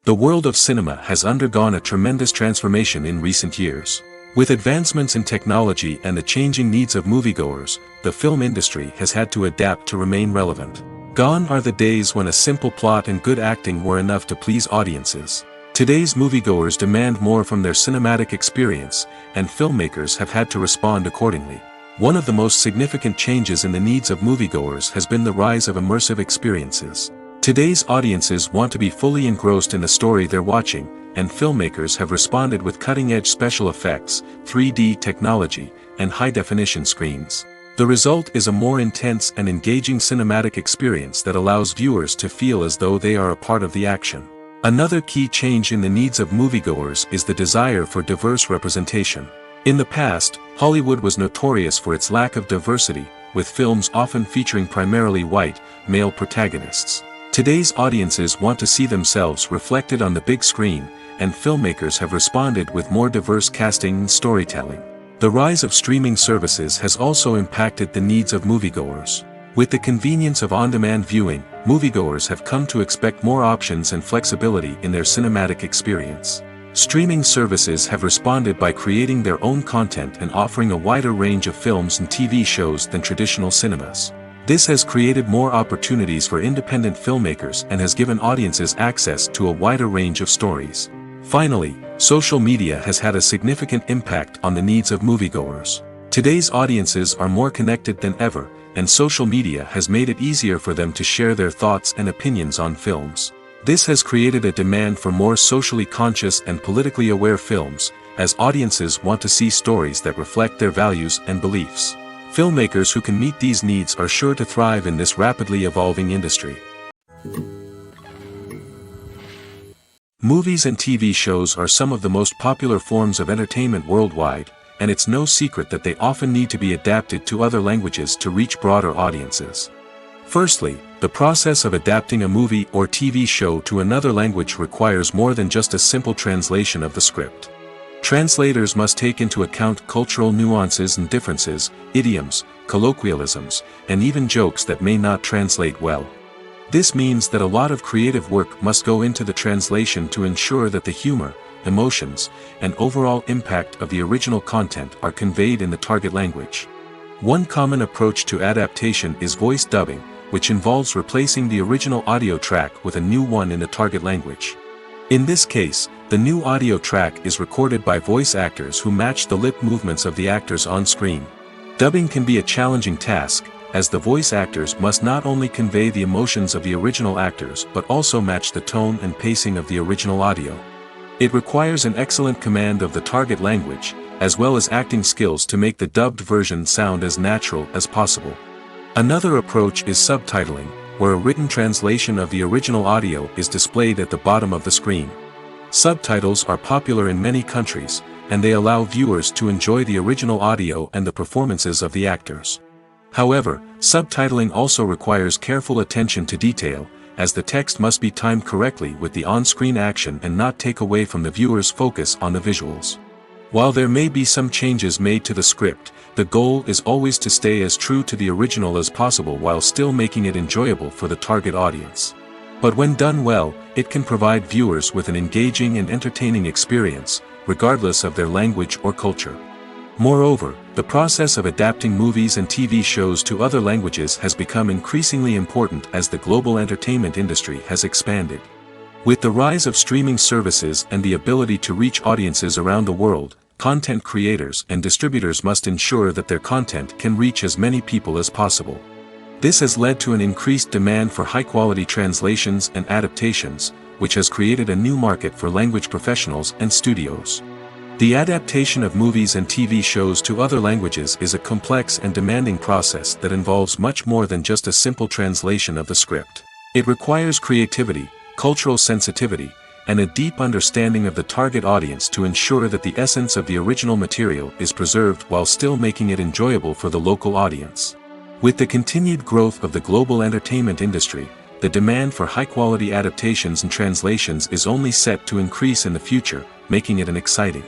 The world of cinema has undergone a tremendous transformation in recent years. With advancements in technology and the changing needs of moviegoers, the film industry has had to adapt to remain relevant. Gone are the days when a simple plot and good acting were enough to please audiences. Today's moviegoers demand more from their cinematic experience, and filmmakers have had to respond accordingly. One of the most significant changes in the needs of moviegoers has been the rise of immersive experiences. Today's audiences want to be fully engrossed in the story they're watching, and filmmakers have responded with cutting-edge special effects, 3D technology, and high-definition screens. The result is a more intense and engaging cinematic experience that allows viewers to feel as though they are a part of the action. Another key change in the needs of moviegoers is the desire for diverse representation. In the past, Hollywood was notorious for its lack of diversity, with films often featuring primarily white, male protagonists. Today's audiences want to see themselves reflected on the big screen, and filmmakers have responded with more diverse casting and storytelling. The rise of streaming services has also impacted the needs of moviegoers. With the convenience of on-demand viewing, moviegoers have come to expect more options and flexibility in their cinematic experience. Streaming services have responded by creating their own content and offering a wider range of films and TV shows than traditional cinemas. This has created more opportunities for independent filmmakers and has given audiences access to a wider range of stories. Finally, social media has had a significant impact on the needs of moviegoers. Today's audiences are more connected than ever, and social media has made it easier for them to share their thoughts and opinions on films. This has created a demand for more socially conscious and politically aware films, as audiences want to see stories that reflect their values and beliefs. Filmmakers who can meet these needs are sure to thrive in this rapidly evolving industry. Movies and TV shows are some of the most popular forms of entertainment worldwide, and it's no secret that they often need to be adapted to other languages to reach broader audiences. Firstly, the process of adapting a movie or TV show to another language requires more than just a simple translation of the script. Translators must take into account cultural nuances and differences, idioms, colloquialisms, and even jokes that may not translate well. This means that a lot of creative work must go into the translation to ensure that the humor, emotions, and overall impact of the original content are conveyed in the target language. One common approach to adaptation is voice dubbing, which involves replacing the original audio track with a new one in the target language. In this case, the new audio track is recorded by voice actors who match the lip movements of the actors on screen. Dubbing can be a challenging task, as the voice actors must not only convey the emotions of the original actors but also match the tone and pacing of the original audio. It requires an excellent command of the target language, as well as acting skills to make the dubbed version sound as natural as possible. Another approach is subtitling, where a written translation of the original audio is displayed at the bottom of the screen. Subtitles are popular in many countries, and they allow viewers to enjoy the original audio and the performances of the actors. However, subtitling also requires careful attention to detail, as the text must be timed correctly with the on-screen action and not take away from the viewer's focus on the visuals. While there may be some changes made to the script, the goal is always to stay as true to the original as possible while still making it enjoyable for the target audience. But when done well, it can provide viewers with an engaging and entertaining experience, regardless of their language or culture. Moreover, the process of adapting movies and TV shows to other languages has become increasingly important as the global entertainment industry has expanded. With the rise of streaming services and the ability to reach audiences around the world, content creators and distributors must ensure that their content can reach as many people as possible. This has led to an increased demand for high-quality translations and adaptations, which has created a new market for language professionals and studios. The adaptation of movies and TV shows to other languages is a complex and demanding process that involves much more than just a simple translation of the script. It requires creativity, cultural sensitivity, and a deep understanding of the target audience to ensure that the essence of the original material is preserved while still making it enjoyable for the local audience. With the continued growth of the global entertainment industry, the demand for high-quality adaptations and translations is only set to increase in the future, making it exciting.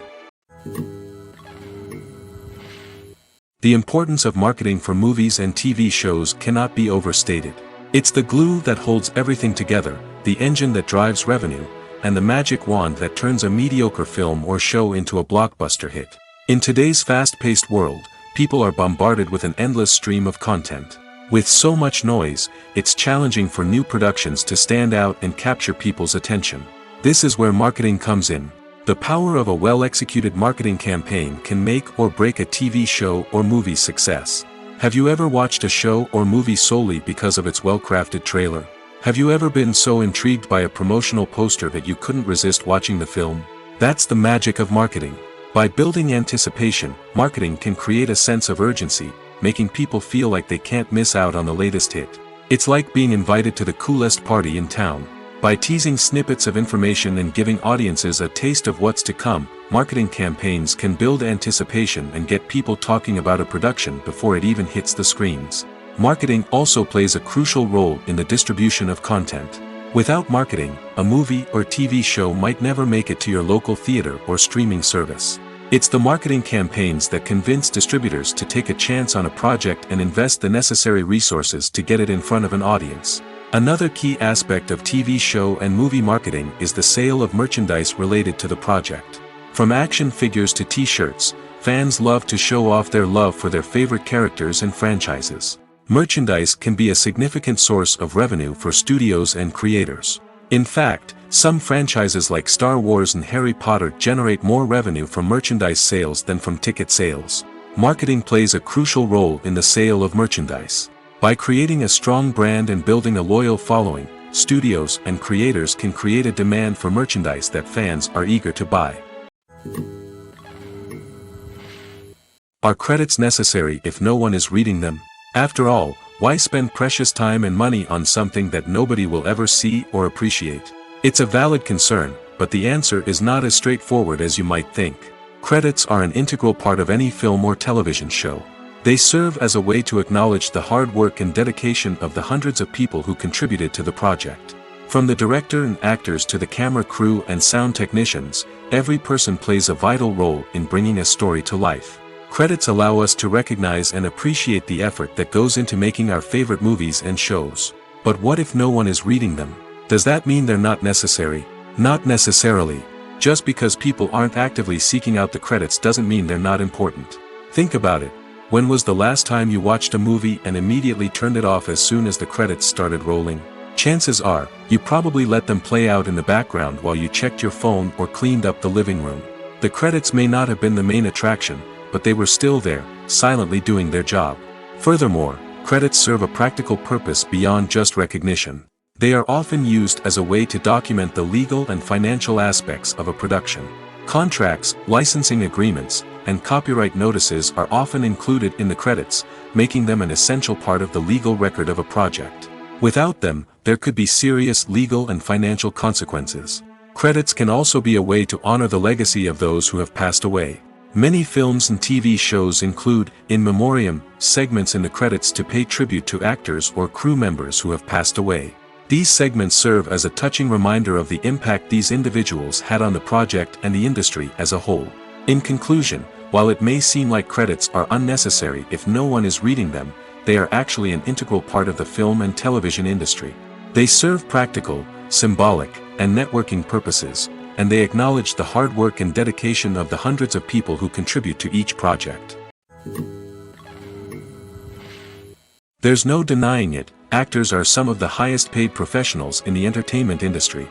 The importance of marketing for movies and TV shows cannot be overstated. It's the glue that holds everything together, the engine that drives revenue, and the magic wand that turns a mediocre film or show into a blockbuster hit. In today's fast-paced world, people are bombarded with an endless stream of content. With so much noise, it's challenging for new productions to stand out and capture people's attention. This is where marketing comes in. The power of a well-executed marketing campaign can make or break a TV show or movie's success. Have you ever watched a show or movie solely because of its well-crafted trailer? Have you ever been so intrigued by a promotional poster that you couldn't resist watching the film? That's the magic of marketing. By building anticipation, marketing can create a sense of urgency, making people feel like they can't miss out on the latest hit. It's like being invited to the coolest party in town. By teasing snippets of information and giving audiences a taste of what's to come, marketing campaigns can build anticipation and get people talking about a production before it even hits the screens. Marketing also plays a crucial role in the distribution of content. Without marketing, a movie or TV show might never make it to your local theater or streaming service. It's the marketing campaigns that convince distributors to take a chance on a project and invest the necessary resources to get it in front of an audience. Another key aspect of TV show and movie marketing is the sale of merchandise related to the project. From action figures to t-shirts, fans love to show off their love for their favorite characters and franchises. Merchandise can be a significant source of revenue for studios and creators. In fact, some franchises like Star Wars and Harry Potter generate more revenue from merchandise sales than from ticket sales. Marketing plays a crucial role in the sale of merchandise. By creating a strong brand and building a loyal following, studios and creators can create a demand for merchandise that fans are eager to buy. Are credits necessary if no one is reading them? After all, why spend precious time and money on something that nobody will ever see or appreciate? It's a valid concern, but the answer is not as straightforward as you might think. Credits are an integral part of any film or television show. They serve as a way to acknowledge the hard work and dedication of the hundreds of people who contributed to the project. From the director and actors to the camera crew and sound technicians, every person plays a vital role in bringing a story to life. Credits allow us to recognize and appreciate the effort that goes into making our favorite movies and shows. But what if no one is reading them? Does that mean they're not necessary? Not necessarily. Just because people aren't actively seeking out the credits doesn't mean they're not important. Think about it. When was the last time you watched a movie and immediately turned it off as soon as the credits started rolling? Chances are, you probably let them play out in the background while you checked your phone or cleaned up the living room. The credits may not have been the main attraction, but they were still there, silently doing their job. Furthermore, credits serve a practical purpose beyond just recognition. They are often used as a way to document the legal and financial aspects of a production. Contracts, licensing agreements, and copyright notices are often included in the credits, making them an essential part of the legal record of a project. Without them, there could be serious legal and financial consequences. Credits can also be a way to honor the legacy of those who have passed away. Many films and TV shows include, in memoriam, segments in the credits to pay tribute to actors or crew members who have passed away. These segments serve as a touching reminder of the impact these individuals had on the project and the industry as a whole. In conclusion, while it may seem like credits are unnecessary if no one is reading them, they are actually an integral part of the film and television industry. They serve practical, symbolic, and networking purposes, and they acknowledge the hard work and dedication of the hundreds of people who contribute to each project. There's no denying it, actors are some of the highest paid professionals in the entertainment industry.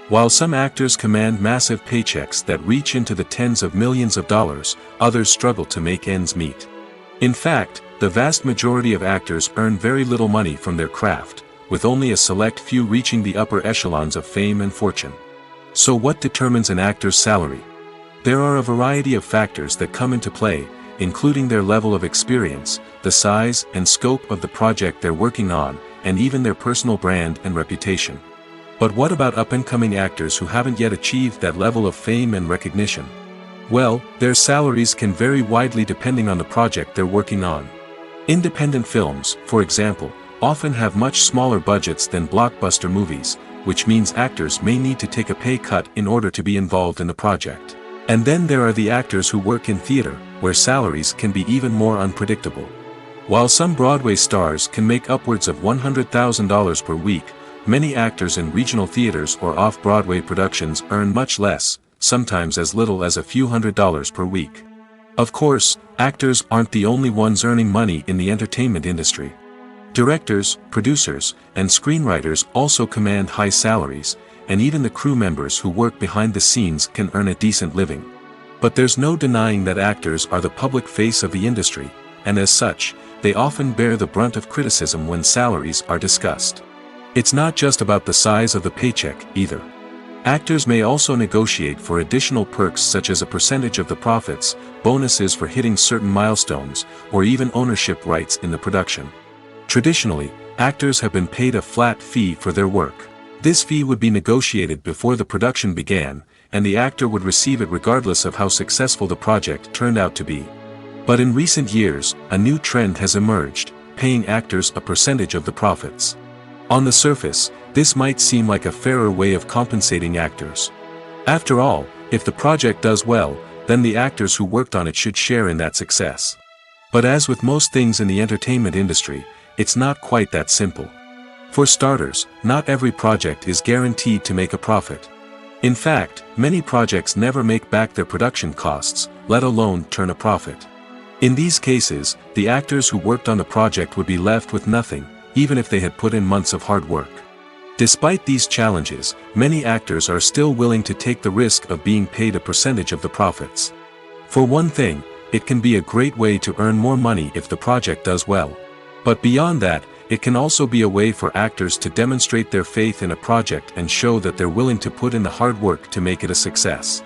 While some actors command massive paychecks that reach into the tens of millions of dollars, others struggle to make ends meet. In fact, the vast majority of actors earn very little money from their craft, with only a select few reaching the upper echelons of fame and fortune. So what determines an actor's salary? There are a variety of factors that come into play, including their level of experience, the size and scope of the project they're working on, and even their personal brand and reputation. But what about up-and-coming actors who haven't yet achieved that level of fame and recognition? Well, their salaries can vary widely depending on the project they're working on. Independent films, for example, often have much smaller budgets than blockbuster movies, which means actors may need to take a pay cut in order to be involved in the project. And then there are the actors who work in theater, where salaries can be even more unpredictable. While some Broadway stars can make upwards of $100,000 per week, many actors in regional theaters or off-Broadway productions earn much less, sometimes as little as a few $100s per week. Of course, actors aren't the only ones earning money in the entertainment industry. Directors, producers, and screenwriters also command high salaries, and even the crew members who work behind the scenes can earn a decent living. But there's no denying that actors are the public face of the industry, and as such, they often bear the brunt of criticism when salaries are discussed. It's not just about the size of the paycheck, either. Actors may also negotiate for additional perks such as a percentage of the profits, bonuses for hitting certain milestones, or even ownership rights in the production. Traditionally, actors have been paid a flat fee for their work. This fee would be negotiated before the production began, and the actor would receive it regardless of how successful the project turned out to be. But in recent years, a new trend has emerged, paying actors a percentage of the profits. On the surface, this might seem like a fairer way of compensating actors. After all, if the project does well, then the actors who worked on it should share in that success. But as with most things in the entertainment industry, it's not quite that simple. For starters, not every project is guaranteed to make a profit. In fact, many projects never make back their production costs, let alone turn a profit. In these cases, the actors who worked on the project would be left with nothing, even if they had put in months of hard work. Despite these challenges, many actors are still willing to take the risk of being paid a percentage of the profits. For one thing, it can be a great way to earn more money if the project does well. But beyond that, it can also be a way for actors to demonstrate their faith in a project and show that they're willing to put in the hard work to make it a success.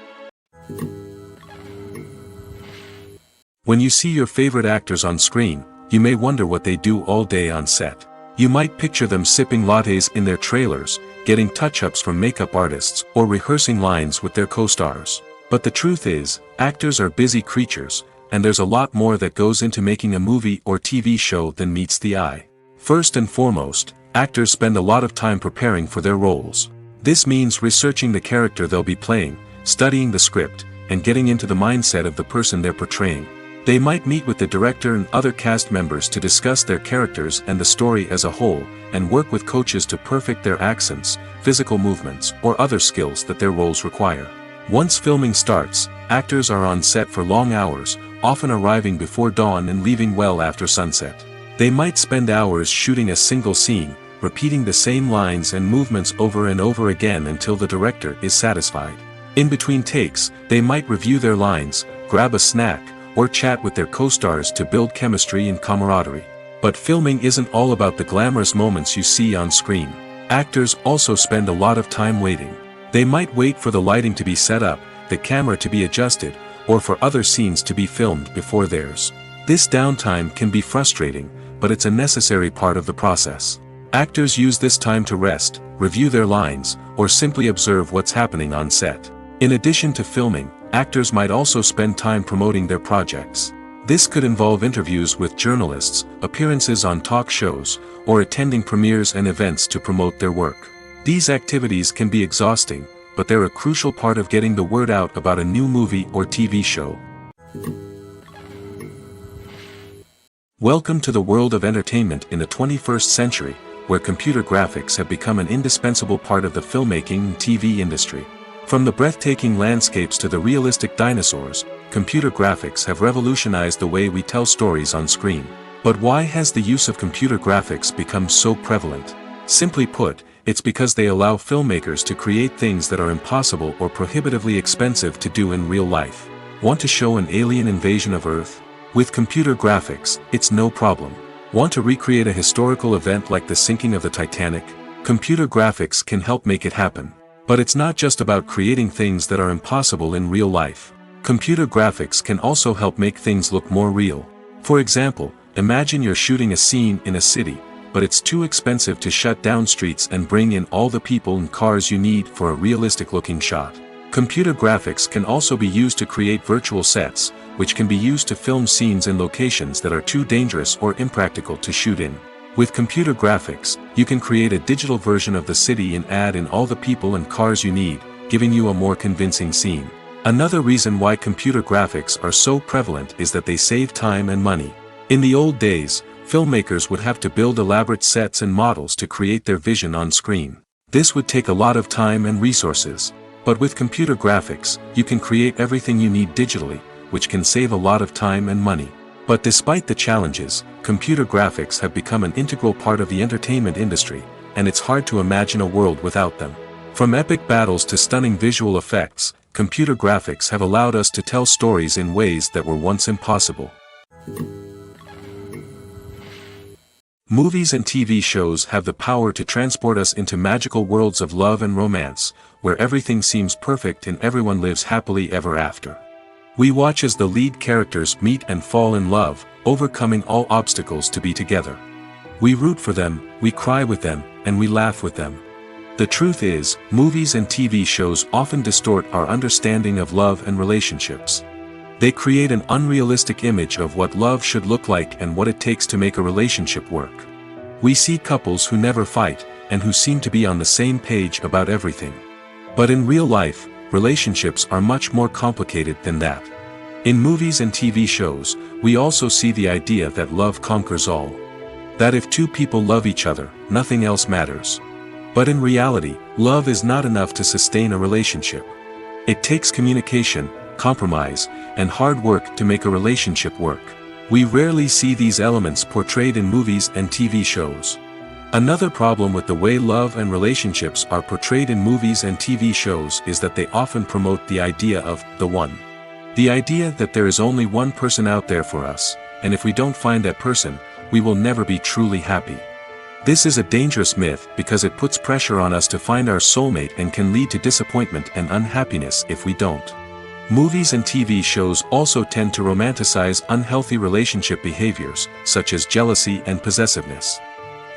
When you see your favorite actors on screen, you may wonder what they do all day on set. You might picture them sipping lattes in their trailers, getting touch-ups from makeup artists, or rehearsing lines with their co-stars. But the truth is, actors are busy creatures, and there's a lot more that goes into making a movie or TV show than meets the eye. First and foremost, Actors spend a lot of time preparing for their roles. This means researching the character they'll be playing, studying the script, and getting into the mindset of the person they're portraying. They might meet with the director and other cast members to discuss their characters and the story as a whole, and work with coaches to perfect their accents, physical movements, or other skills that their roles require. Once filming starts, actors are on set for long hours, often arriving before dawn and leaving well after sunset. They might spend hours shooting a single scene, repeating the same lines and movements over and over again until the director is satisfied. In between takes, they might review their lines, grab a snack, or chat with their co-stars to build chemistry and camaraderie. But filming isn't all about the glamorous moments you see on screen. Actors also spend a lot of time waiting. They might wait for the lighting to be set up, the camera to be adjusted, or for other scenes to be filmed before theirs. This downtime can be frustrating, but it's a necessary part of the process. Actors use this time to rest, review their lines, or simply observe what's happening on set. In addition to filming, actors might also spend time promoting their projects. This could involve interviews with journalists, appearances on talk shows, or attending premieres and events to promote their work. These activities can be exhausting, but they're a crucial part of getting the word out about a new movie or TV show. Welcome to the world of entertainment in the 21st century, where computer graphics have become an indispensable part of the filmmaking and TV industry. From the breathtaking landscapes to the realistic dinosaurs, computer graphics have revolutionized the way we tell stories on screen. But why has the use of computer graphics become so prevalent? Simply put, it's because they allow filmmakers to create things that are impossible or prohibitively expensive to do in real life. Want to show an alien invasion of Earth? With computer graphics, it's no problem. Want to recreate a historical event like the sinking of the Titanic? Computer graphics can help make it happen. But it's not just about creating things that are impossible in real life. Computer graphics can also help make things look more real. For example, imagine you're shooting a scene in a city, but it's too expensive to shut down streets and bring in all the people and cars you need for a realistic-looking shot. Computer graphics can also be used to create virtual sets, which can be used to film scenes in locations that are too dangerous or impractical to shoot in. With computer graphics, you can create a digital version of the city and add in all the people and cars you need, giving you a more convincing scene. Another reason why computer graphics are so prevalent is that they save time and money. In the old days, filmmakers would have to build elaborate sets and models to create their vision on screen. This would take a lot of time and resources. But with computer graphics, you can create everything you need digitally, which can save a lot of time and money. But despite the challenges, computer graphics have become an integral part of the entertainment industry, and it's hard to imagine a world without them. From epic battles to stunning visual effects, computer graphics have allowed us to tell stories in ways that were once impossible. Movies and TV shows have the power to transport us into magical worlds of love and romance, where everything seems perfect and everyone lives happily ever after. We watch as the lead characters meet and fall in love, overcoming all obstacles to be together. We root for them, we cry with them, and we laugh with them. The truth is, movies and TV shows often distort our understanding of love and relationships. They create an unrealistic image of what love should look like and what it takes to make a relationship work. We see couples who never fight, and who seem to be on the same page about everything. But in real life, relationships are much more complicated than that. In movies and TV shows, we also see the idea that love conquers all. That if two people love each other, nothing else matters. But in reality, love is not enough to sustain a relationship. It takes communication, compromise, and hard work to make a relationship work. We rarely see these elements portrayed in movies and TV shows. Another problem with the way love and relationships are portrayed in movies and TV shows is that they often promote the idea of the one. The idea that there is only one person out there for us, and if we don't find that person, we will never be truly happy. This is a dangerous myth because it puts pressure on us to find our soulmate and can lead to disappointment and unhappiness if we don't. Movies and TV shows also tend to romanticize unhealthy relationship behaviors, such as jealousy and possessiveness.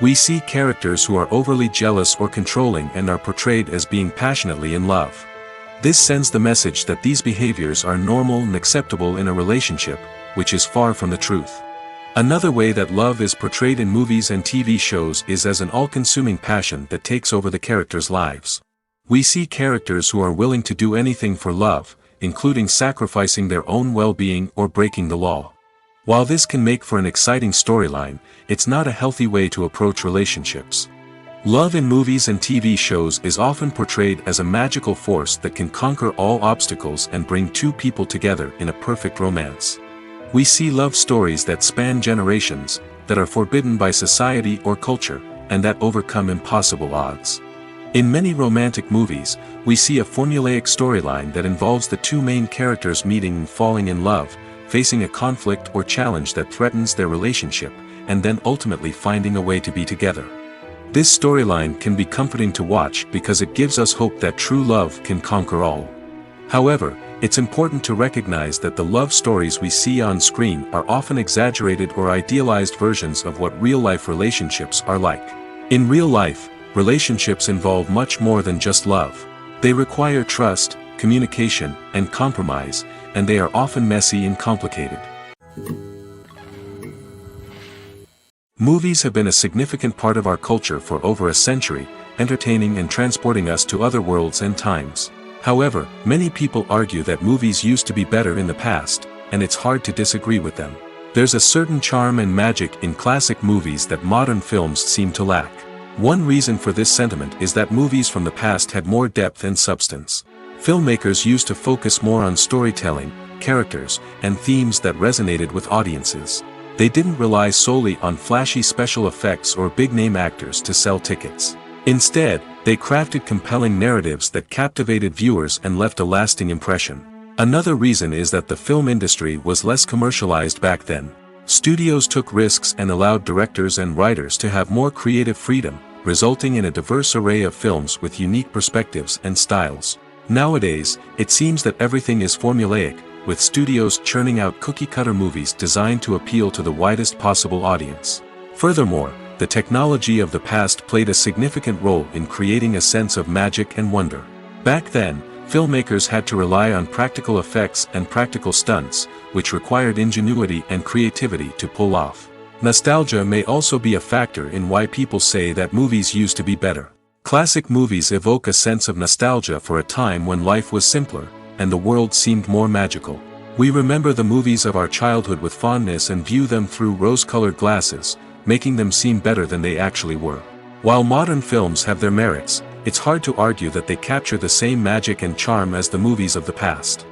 We see characters who are overly jealous or controlling and are portrayed as being passionately in love. This sends the message that these behaviors are normal and acceptable in a relationship, which is far from the truth. Another way that love is portrayed in movies and TV shows is as an all-consuming passion that takes over the characters' lives. We see characters who are willing to do anything for love, including sacrificing their own well-being or breaking the law. While this can make for an exciting storyline, it's not a healthy way to approach relationships. Love in movies and TV shows is often portrayed as a magical force that can conquer all obstacles and bring two people together in a perfect romance. We see love stories that span generations, that are forbidden by society or culture, and that overcome impossible odds. In many romantic movies, we see a formulaic storyline that involves the two main characters meeting and falling in love, facing a conflict or challenge that threatens their relationship, and then ultimately finding a way to be together. This storyline can be comforting to watch because it gives us hope that true love can conquer all. However, it's important to recognize that the love stories we see on screen are often exaggerated or idealized versions of what real-life relationships are like. In real life, relationships involve much more than just love. They require trust, communication, and compromise, and they are often messy and complicated. Movies have been a significant part of our culture for over a century, entertaining and transporting us to other worlds and times. However, many people argue that movies used to be better in the past, and it's hard to disagree with them. There's a certain charm and magic in classic movies that modern films seem to lack. One reason for this sentiment is that movies from the past had more depth and substance. Filmmakers used to focus more on storytelling, characters, and themes that resonated with audiences. They didn't rely solely on flashy special effects or big-name actors to sell tickets. Instead, they crafted compelling narratives that captivated viewers and left a lasting impression. Another reason is that the film industry was less commercialized back then. Studios took risks and allowed directors and writers to have more creative freedom, resulting in a diverse array of films with unique perspectives and styles. Nowadays, it seems that everything is formulaic, with studios churning out cookie-cutter movies designed to appeal to the widest possible audience. Furthermore, the technology of the past played a significant role in creating a sense of magic and wonder. Back then, filmmakers had to rely on practical effects and practical stunts, which required ingenuity and creativity to pull off. Nostalgia may also be a factor in why people say that movies used to be better. Classic movies evoke a sense of nostalgia for a time when life was simpler, and the world seemed more magical. We remember the movies of our childhood with fondness and view them through rose-colored glasses, making them seem better than they actually were. While modern films have their merits, it's hard to argue that they capture the same magic and charm as the movies of the past.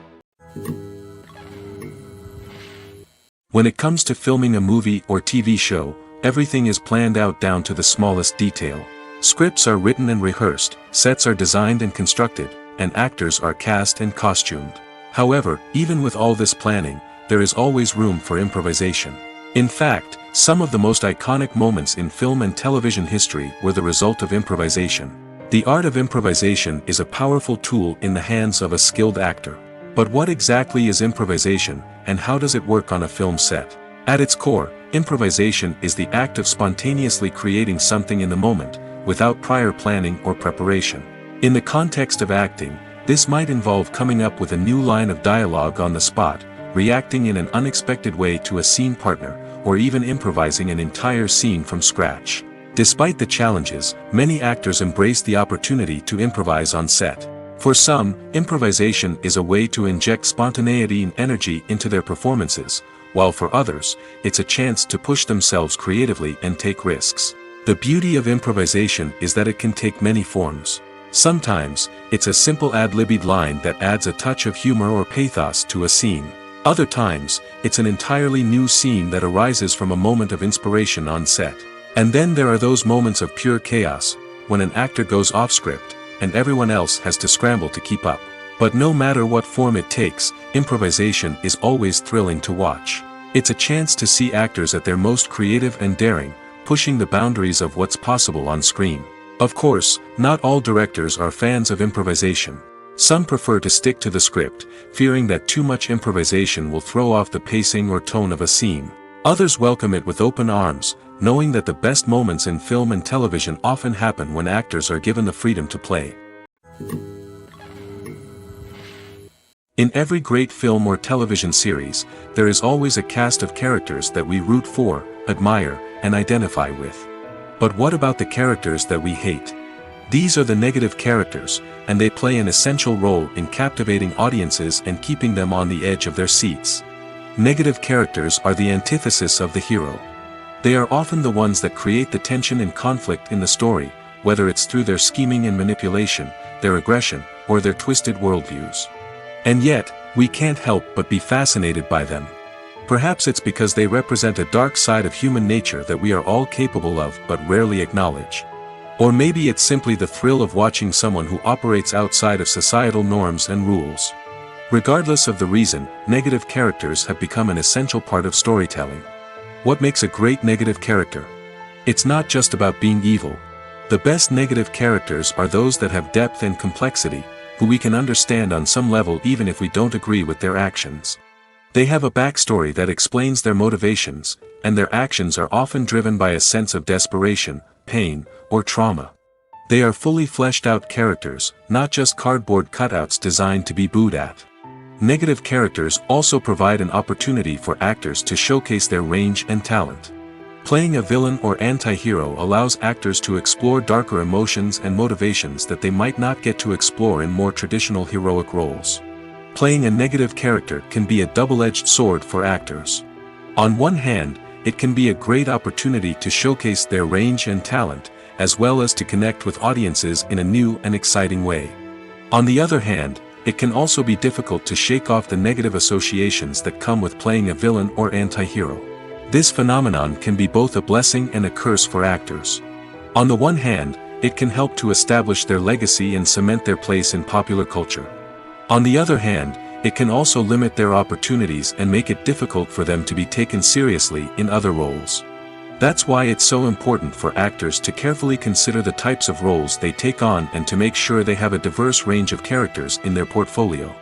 When it comes to filming a movie or TV show, everything is planned out down to the smallest detail. Scripts are written and rehearsed, sets are designed and constructed, and actors are cast and costumed. However, even with all this planning, there is always room for improvisation. In fact, some of the most iconic moments in film and television history were the result of improvisation. The art of improvisation is a powerful tool in the hands of a skilled actor. But what exactly is improvisation, and how does it work on a film set? At its core, improvisation is the act of spontaneously creating something in the moment, without prior planning or preparation. In the context of acting, this might involve coming up with a new line of dialogue on the spot, reacting in an unexpected way to a scene partner, or even improvising an entire scene from scratch. Despite the challenges, many actors embrace the opportunity to improvise on set. For some, improvisation is a way to inject spontaneity and energy into their performances, while for others, it's a chance to push themselves creatively and take risks. The beauty of improvisation is that it can take many forms. Sometimes, it's a simple ad-libbed line that adds a touch of humor or pathos to a scene. Other times, it's an entirely new scene that arises from a moment of inspiration on set. And then there are those moments of pure chaos, when an actor goes off script, and everyone else has to scramble to keep up. But no matter what form it takes, improvisation is always thrilling to watch. It's a chance to see actors at their most creative and daring, pushing the boundaries of what's possible on screen. Of course, not all directors are fans of improvisation. Some prefer to stick to the script, fearing that too much improvisation will throw off the pacing or tone of a scene. Others welcome it with open arms, knowing that the best moments in film and television often happen when actors are given the freedom to play. In every great film or television series, there is always a cast of characters that we root for, admire, and identify with. But what about the characters that we hate? These are the negative characters, and they play an essential role in captivating audiences and keeping them on the edge of their seats. Negative characters are the antithesis of the hero. They are often the ones that create the tension and conflict in the story, whether it's through their scheming and manipulation, their aggression, or their twisted worldviews. And yet, we can't help but be fascinated by them. Perhaps it's because they represent a dark side of human nature that we are all capable of but rarely acknowledge. Or maybe it's simply the thrill of watching someone who operates outside of societal norms and rules. Regardless of the reason, negative characters have become an essential part of storytelling. What makes a great negative character? It's not just about being evil. The best negative characters are those that have depth and complexity, who we can understand on some level even if we don't agree with their actions. They have a backstory that explains their motivations, and their actions are often driven by a sense of desperation, pain, or trauma. They are fully fleshed out characters, not just cardboard cutouts designed to be booed at. Negative characters also provide an opportunity for actors to showcase their range and talent. Playing a villain or anti-hero allows actors to explore darker emotions and motivations that they might not get to explore in more traditional heroic roles. Playing a negative character can be a double-edged sword for actors. On one hand, it can be a great opportunity to showcase their range and talent, as well as to connect with audiences in a new and exciting way. On the other hand, it can also be difficult to shake off the negative associations that come with playing a villain or anti-hero. This phenomenon can be both a blessing and a curse for actors. On the one hand, it can help to establish their legacy and cement their place in popular culture. On the other hand, it can also limit their opportunities and make it difficult for them to be taken seriously in other roles. That's why it's so important for actors to carefully consider the types of roles they take on and to make sure they have a diverse range of characters in their portfolio.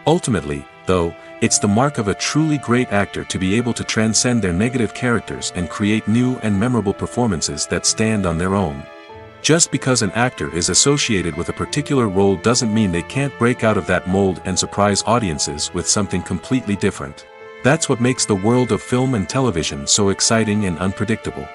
Ultimately, though, it's the mark of a truly great actor to be able to transcend their negative characters and create new and memorable performances that stand on their own. Just because an actor is associated with a particular role doesn't mean they can't break out of that mold and surprise audiences with something completely different. That's what makes the world of film and television so exciting and unpredictable.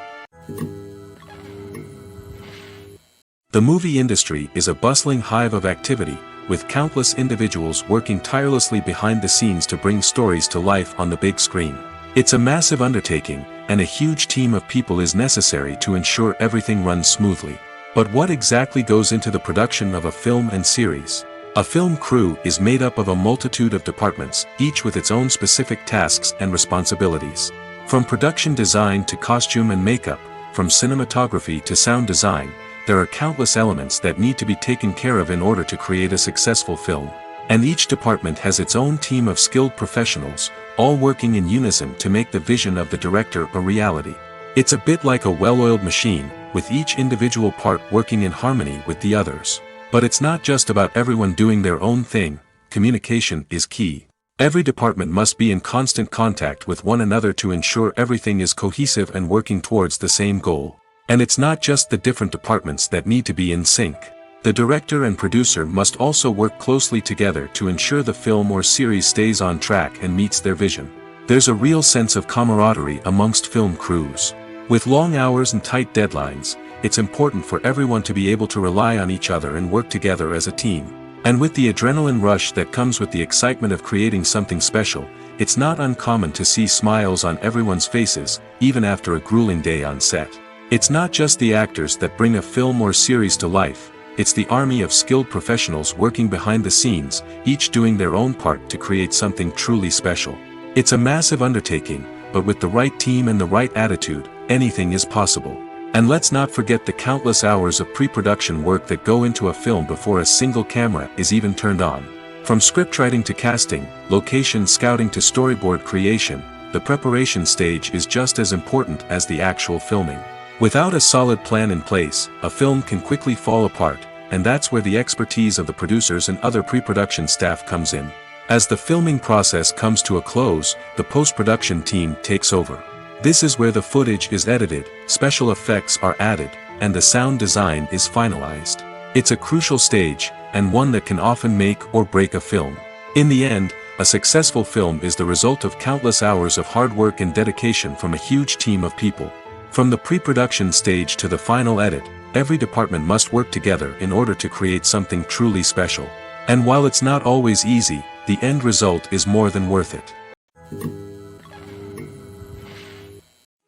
The movie industry is a bustling hive of activity, with countless individuals working tirelessly behind the scenes to bring stories to life on the big screen. It's a massive undertaking, and a huge team of people is necessary to ensure everything runs smoothly. But what exactly goes into the production of a film and series? A film crew is made up of a multitude of departments, each with its own specific tasks and responsibilities. From production design to costume and makeup, from cinematography to sound design, there are countless elements that need to be taken care of in order to create a successful film. And each department has its own team of skilled professionals, all working in unison to make the vision of the director a reality. It's a bit like a well-oiled machine, with each individual part working in harmony with the others. But it's not just about everyone doing their own thing. Communication is key. Every department must be in constant contact with one another to ensure everything is cohesive and working towards the same goal. And it's not just the different departments that need to be in sync. The director and producer must also work closely together to ensure the film or series stays on track and meets their vision. There's a real sense of camaraderie amongst film crews. With long hours and tight deadlines, it's important for everyone to be able to rely on each other and work together as a team. And with the adrenaline rush that comes with the excitement of creating something special, it's not uncommon to see smiles on everyone's faces, even after a grueling day on set. It's not just the actors that bring a film or series to life, it's the army of skilled professionals working behind the scenes, each doing their own part to create something truly special. It's a massive undertaking, but with the right team and the right attitude, anything is possible. And let's not forget the countless hours of pre-production work that go into a film before a single camera is even turned on. From scriptwriting to casting, location scouting to storyboard creation, the preparation stage is just as important as the actual filming. Without a solid plan in place, a film can quickly fall apart, and that's where the expertise of the producers and other pre-production staff comes in. As the filming process comes to a close, the post-production team takes over. This is where the footage is edited, special effects are added, and the sound design is finalized. It's a crucial stage, and one that can often make or break a film. In the end, a successful film is the result of countless hours of hard work and dedication from a huge team of people. From the pre-production stage to the final edit, every department must work together in order to create something truly special. And while it's not always easy, the end result is more than worth it.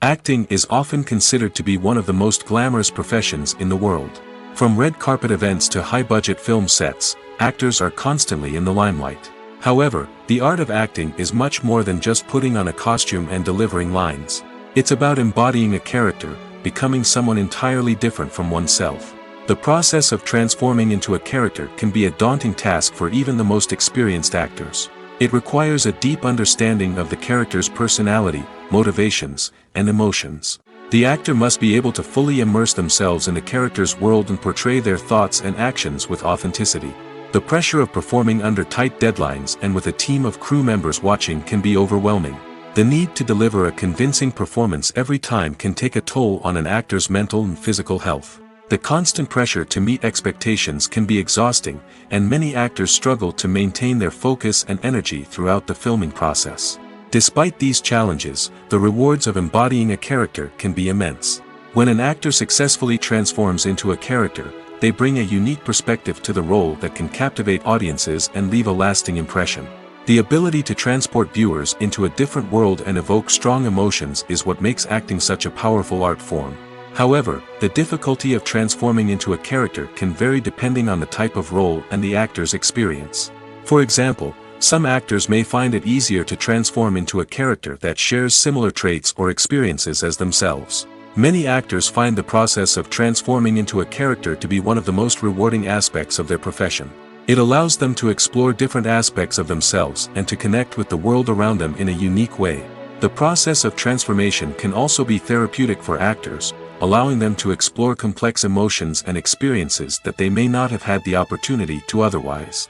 Acting is often considered to be one of the most glamorous professions in the world. From red carpet events to high-budget film sets, actors are constantly in the limelight. However, the art of acting is much more than just putting on a costume and delivering lines. It's about embodying a character, becoming someone entirely different from oneself. The process of transforming into a character can be a daunting task for even the most experienced actors. It requires a deep understanding of the character's personality, motivations, and emotions. The actor must be able to fully immerse themselves in the character's world and portray their thoughts and actions with authenticity. The pressure of performing under tight deadlines and with a team of crew members watching can be overwhelming. The need to deliver a convincing performance every time can take a toll on an actor's mental and physical health. The constant pressure to meet expectations can be exhausting, and many actors struggle to maintain their focus and energy throughout the filming process. Despite these challenges, the rewards of embodying a character can be immense. When an actor successfully transforms into a character, they bring a unique perspective to the role that can captivate audiences and leave a lasting impression. The ability to transport viewers into a different world and evoke strong emotions is what makes acting such a powerful art form. However, the difficulty of transforming into a character can vary depending on the type of role and the actor's experience. For example, some actors may find it easier to transform into a character that shares similar traits or experiences as themselves. Many actors find the process of transforming into a character to be one of the most rewarding aspects of their profession. It allows them to explore different aspects of themselves and to connect with the world around them in a unique way. The process of transformation can also be therapeutic for actors, allowing them to explore complex emotions and experiences that they may not have had the opportunity to otherwise.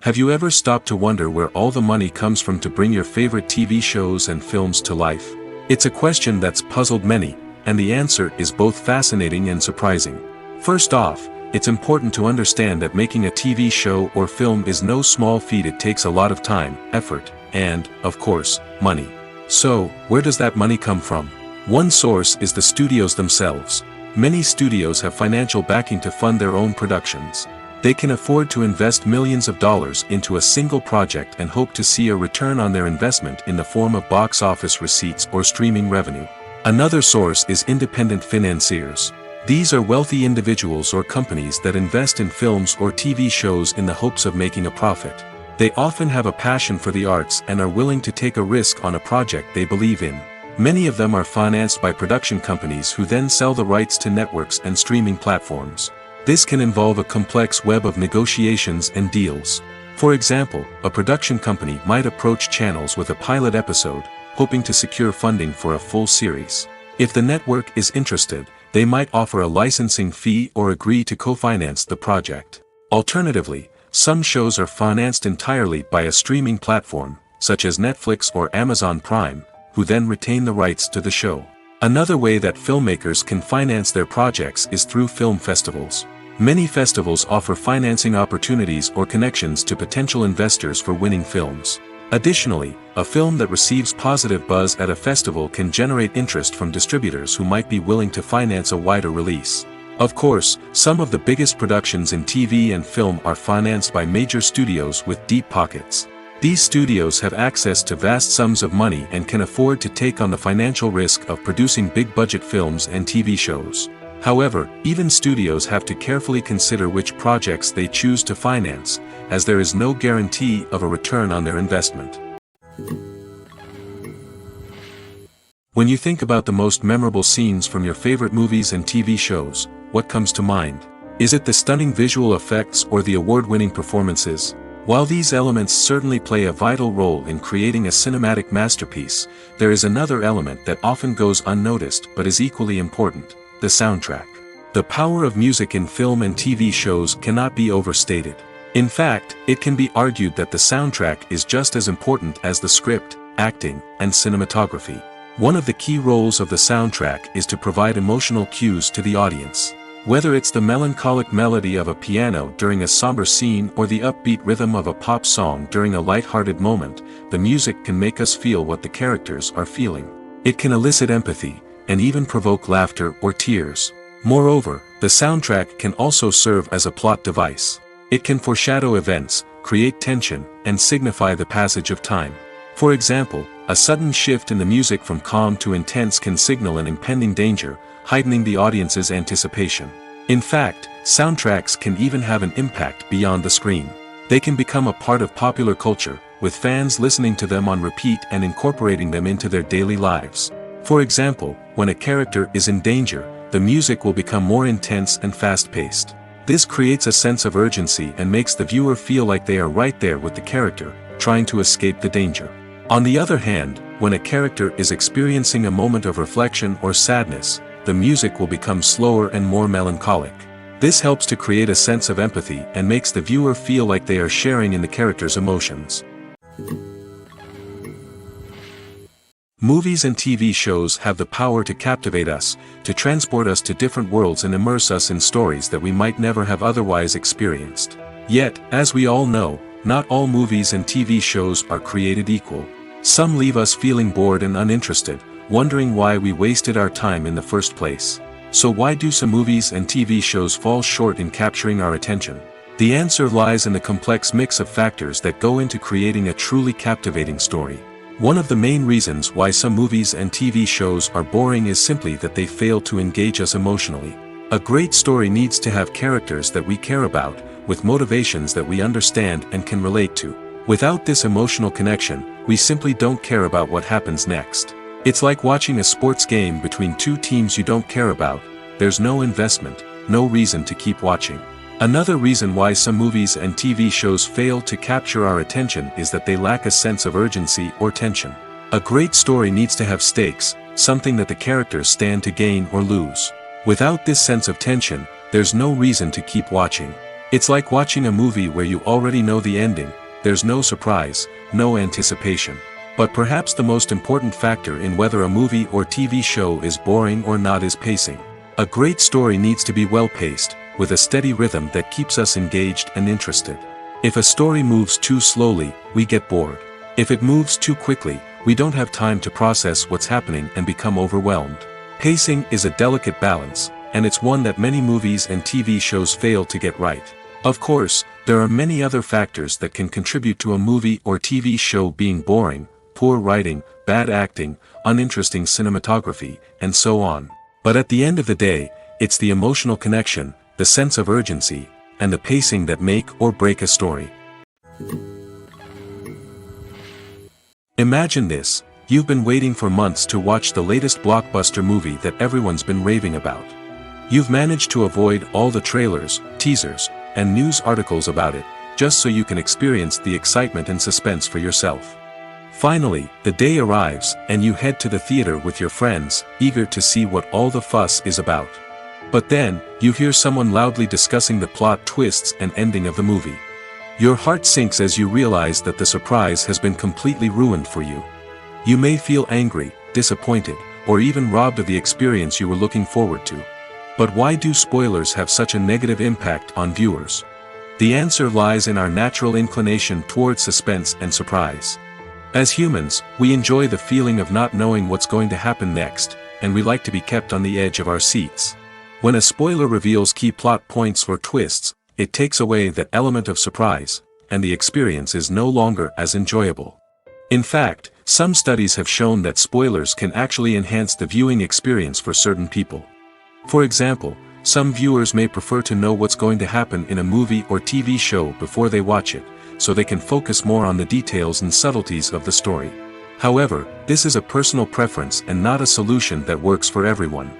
Have you ever stopped to wonder where all the money comes from to bring your favorite TV shows and films to life? It's a question that's puzzled many, and the answer is both fascinating and surprising. First off, it's important to understand that making a TV show or film is no small feat. It takes a lot of time, effort, and, of course, money. So, where does that money come from? One source is the studios themselves. Many studios have financial backing to fund their own productions. They can afford to invest millions of dollars into a single project and hope to see a return on their investment in the form of box office receipts or streaming revenue. Another source is independent financiers. These are wealthy individuals or companies that invest in films or TV shows in the hopes of making a profit. They often have a passion for the arts and are willing to take a risk on a project they believe in. Many of them are financed by production companies who then sell the rights to networks and streaming platforms. This can involve a complex web of negotiations and deals. For example, a production company might approach channels with a pilot episode, hoping to secure funding for a full series. If the network is interested, they might offer a licensing fee or agree to co-finance the project. Alternatively, some shows are financed entirely by a streaming platform, such as Netflix or Amazon Prime, who then retain the rights to the show. Another way that filmmakers can finance their projects is through film festivals. Many festivals offer financing opportunities or connections to potential investors for winning films. Additionally, a film that receives positive buzz at a festival can generate interest from distributors who might be willing to finance a wider release. Of course, some of the biggest productions in TV and film are financed by major studios with deep pockets. These studios have access to vast sums of money and can afford to take on the financial risk of producing big-budget films and TV shows. However, even studios have to carefully consider which projects they choose to finance, as there is no guarantee of a return on their investment. When you think about the most memorable scenes from your favorite movies and TV shows, what comes to mind? Is it the stunning visual effects or the award-winning performances? While these elements certainly play a vital role in creating a cinematic masterpiece, there is another element that often goes unnoticed but is equally important: the soundtrack. The power of music in film and TV shows cannot be overstated. In fact, it can be argued that the soundtrack is just as important as the script, acting, and cinematography. One of the key roles of the soundtrack is to provide emotional cues to the audience. Whether it's the melancholic melody of a piano during a somber scene or the upbeat rhythm of a pop song during a light-hearted moment, the music can make us feel what the characters are feeling. It can elicit empathy, and even provoke laughter or tears. Moreover, the soundtrack can also serve as a plot device. It can foreshadow events, create tension, and signify the passage of time. For example, a sudden shift in the music from calm to intense can signal an impending danger, heightening the audience's anticipation. In fact, soundtracks can even have an impact beyond the screen. They can become a part of popular culture, with fans listening to them on repeat and incorporating them into their daily lives. For example, when a character is in danger, the music will become more intense and fast-paced. This creates a sense of urgency and makes the viewer feel like they are right there with the character, trying to escape the danger. On the other hand, when a character is experiencing a moment of reflection or sadness, the music will become slower and more melancholic. This helps to create a sense of empathy and makes the viewer feel like they are sharing in the character's emotions. Movies and TV shows have the power to captivate us, to transport us to different worlds and immerse us in stories that we might never have otherwise experienced. Yet, as we all know, not all movies and TV shows are created equal. Some leave us feeling bored and uninterested, wondering why we wasted our time in the first place. So why do some movies and TV shows fall short in capturing our attention? The answer lies in the complex mix of factors that go into creating a truly captivating story. One of the main reasons why some movies and TV shows are boring is simply that they fail to engage us emotionally. A great story needs to have characters that we care about, with motivations that we understand and can relate to. Without this emotional connection, we simply don't care about what happens next. It's like watching a sports game between two teams you don't care about. There's no investment, no reason to keep watching. Another reason why some movies and TV shows fail to capture our attention is that they lack a sense of urgency or tension. A great story needs to have stakes, something that the characters stand to gain or lose. Without this sense of tension, there's no reason to keep watching. It's like watching a movie where you already know the ending. There's no surprise, no anticipation. But perhaps the most important factor in whether a movie or TV show is boring or not is pacing. A great story needs to be well-paced, with a steady rhythm that keeps us engaged and interested. If a story moves too slowly, we get bored. If it moves too quickly, we don't have time to process what's happening and become overwhelmed. Pacing is a delicate balance, and it's one that many movies and TV shows fail to get right. Of course, there are many other factors that can contribute to a movie or TV show being boring: poor writing, bad acting, uninteresting cinematography, and so on. But at the end of the day, it's the emotional connection, the sense of urgency, and the pacing that make or break a story. Imagine this: you've been waiting for months to watch the latest blockbuster movie that everyone's been raving about. You've managed to avoid all the trailers, teasers, and news articles about it, just so you can experience the excitement and suspense for yourself. Finally, the day arrives, and you head to the theater with your friends, eager to see what all the fuss is about. But then, you hear someone loudly discussing the plot twists and ending of the movie. Your heart sinks as you realize that the surprise has been completely ruined for you. You may feel angry, disappointed, or even robbed of the experience you were looking forward to. But why do spoilers have such a negative impact on viewers? The answer lies in our natural inclination towards suspense and surprise. As humans, we enjoy the feeling of not knowing what's going to happen next, and we like to be kept on the edge of our seats. When a spoiler reveals key plot points or twists, it takes away that element of surprise, and the experience is no longer as enjoyable. In fact, some studies have shown that spoilers can actually enhance the viewing experience for certain people. For example, some viewers may prefer to know what's going to happen in a movie or TV show before they watch it, so they can focus more on the details and subtleties of the story. However, this is a personal preference and not a solution that works for everyone.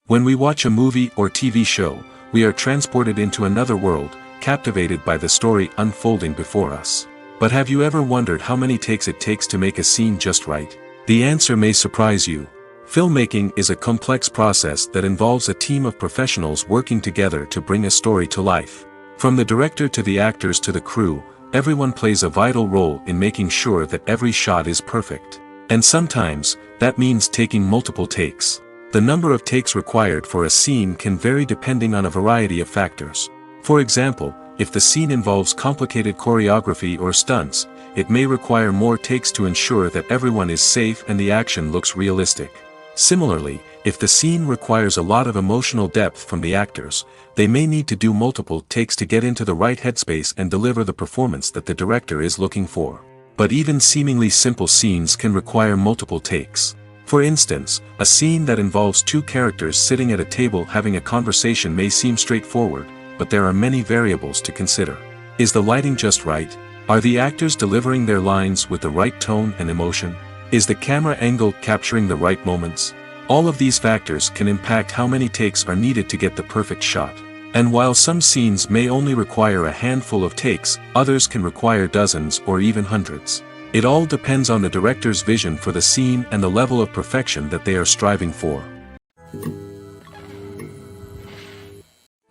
When we watch a movie or TV show, we are transported into another world, captivated by the story unfolding before us. But have you ever wondered how many takes it takes to make a scene just right? The answer may surprise you. Filmmaking is a complex process that involves a team of professionals working together to bring a story to life. From the director to the actors to the crew, everyone plays a vital role in making sure that every shot is perfect. And sometimes, that means taking multiple takes. The number of takes required for a scene can vary depending on a variety of factors. For example, if the scene involves complicated choreography or stunts, it may require more takes to ensure that everyone is safe and the action looks realistic. Similarly, if the scene requires a lot of emotional depth from the actors, they may need to do multiple takes to get into the right headspace and deliver the performance that the director is looking for. But even seemingly simple scenes can require multiple takes. For instance, a scene that involves two characters sitting at a table having a conversation may seem straightforward, but there are many variables to consider. Is the lighting just right? Are the actors delivering their lines with the right tone and emotion? Is the camera angle capturing the right moments? All of these factors can impact how many takes are needed to get the perfect shot. And while some scenes may only require a handful of takes, others can require dozens or even hundreds. It all depends on the director's vision for the scene and the level of perfection that they are striving for.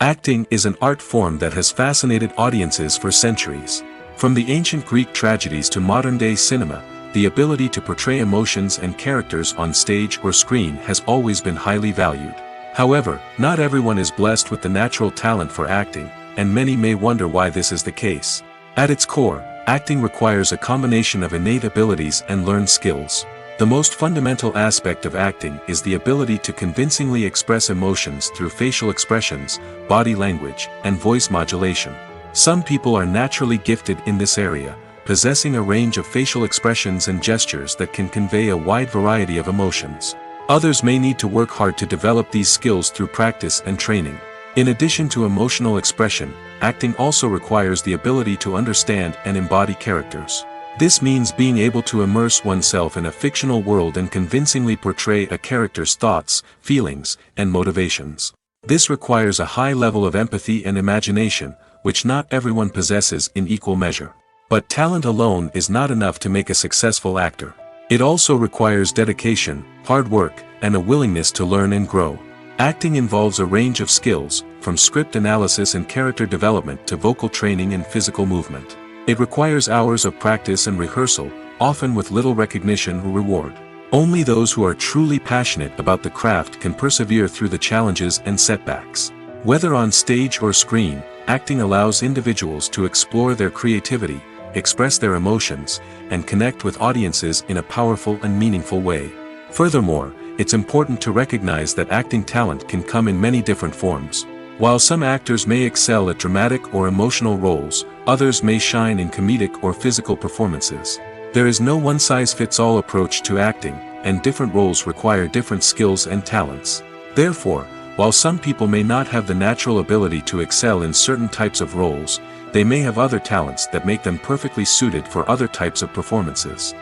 Acting is an art form that has fascinated audiences for centuries. From the ancient Greek tragedies to modern-day cinema, the ability to portray emotions and characters on stage or screen has always been highly valued. However, not everyone is blessed with the natural talent for acting, and many may wonder why this is the case. At its core, acting requires a combination of innate abilities and learned skills. The most fundamental aspect of acting is the ability to convincingly express emotions through facial expressions, body language, and voice modulation. Some people are naturally gifted in this area, possessing a range of facial expressions and gestures that can convey a wide variety of emotions. Others may need to work hard to develop these skills through practice and training. In addition to emotional expression, acting also requires the ability to understand and embody characters. This means being able to immerse oneself in a fictional world and convincingly portray a character's thoughts, feelings, and motivations. This requires a high level of empathy and imagination, which not everyone possesses in equal measure. But talent alone is not enough to make a successful actor. It also requires dedication, hard work, and a willingness to learn and grow. Acting involves a range of skills, from script analysis and character development to vocal training and physical movement. It requires hours of practice and rehearsal, often with little recognition or reward. Only those who are truly passionate about the craft can persevere through the challenges and setbacks. Whether on stage or screen, acting allows individuals to explore their creativity, express their emotions, and connect with audiences in a powerful and meaningful way. Furthermore, it's important to recognize that acting talent can come in many different forms. While some actors may excel at dramatic or emotional roles, others may shine in comedic or physical performances. There is no one-size-fits-all approach to acting, and different roles require different skills and talents. Therefore, while some people may not have the natural ability to excel in certain types of roles, they may have other talents that make them perfectly suited for other types of performances.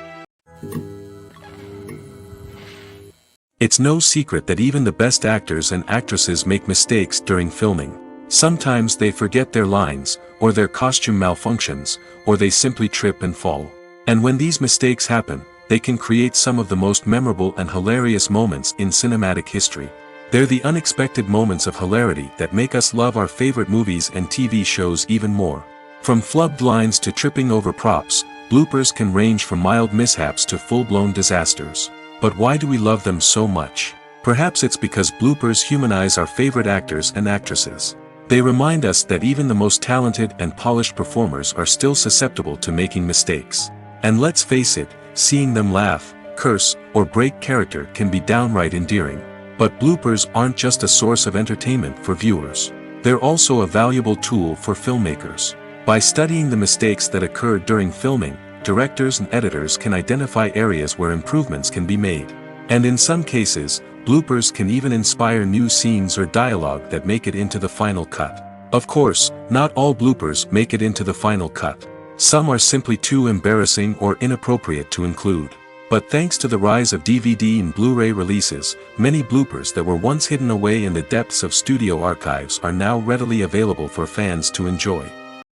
It's no secret that even the best actors and actresses make mistakes during filming. Sometimes they forget their lines, or their costume malfunctions, or they simply trip and fall. And when these mistakes happen, they can create some of the most memorable and hilarious moments in cinematic history. They're the unexpected moments of hilarity that make us love our favorite movies and TV shows even more. From flubbed lines to tripping over props, bloopers can range from mild mishaps to full-blown disasters. But why do we love them so much? Perhaps it's because bloopers humanize our favorite actors and actresses. They remind us that even the most talented and polished performers are still susceptible to making mistakes. And let's face it, seeing them laugh, curse, or break character can be downright endearing. But bloopers aren't just a source of entertainment for viewers. They're also a valuable tool for filmmakers. By studying the mistakes that occurred during filming, directors and editors can identify areas where improvements can be made. And in some cases, bloopers can even inspire new scenes or dialogue that make it into the final cut. Of course, not all bloopers make it into the final cut. Some are simply too embarrassing or inappropriate to include. But thanks to the rise of DVD and Blu-ray releases, many bloopers that were once hidden away in the depths of studio archives are now readily available for fans to enjoy.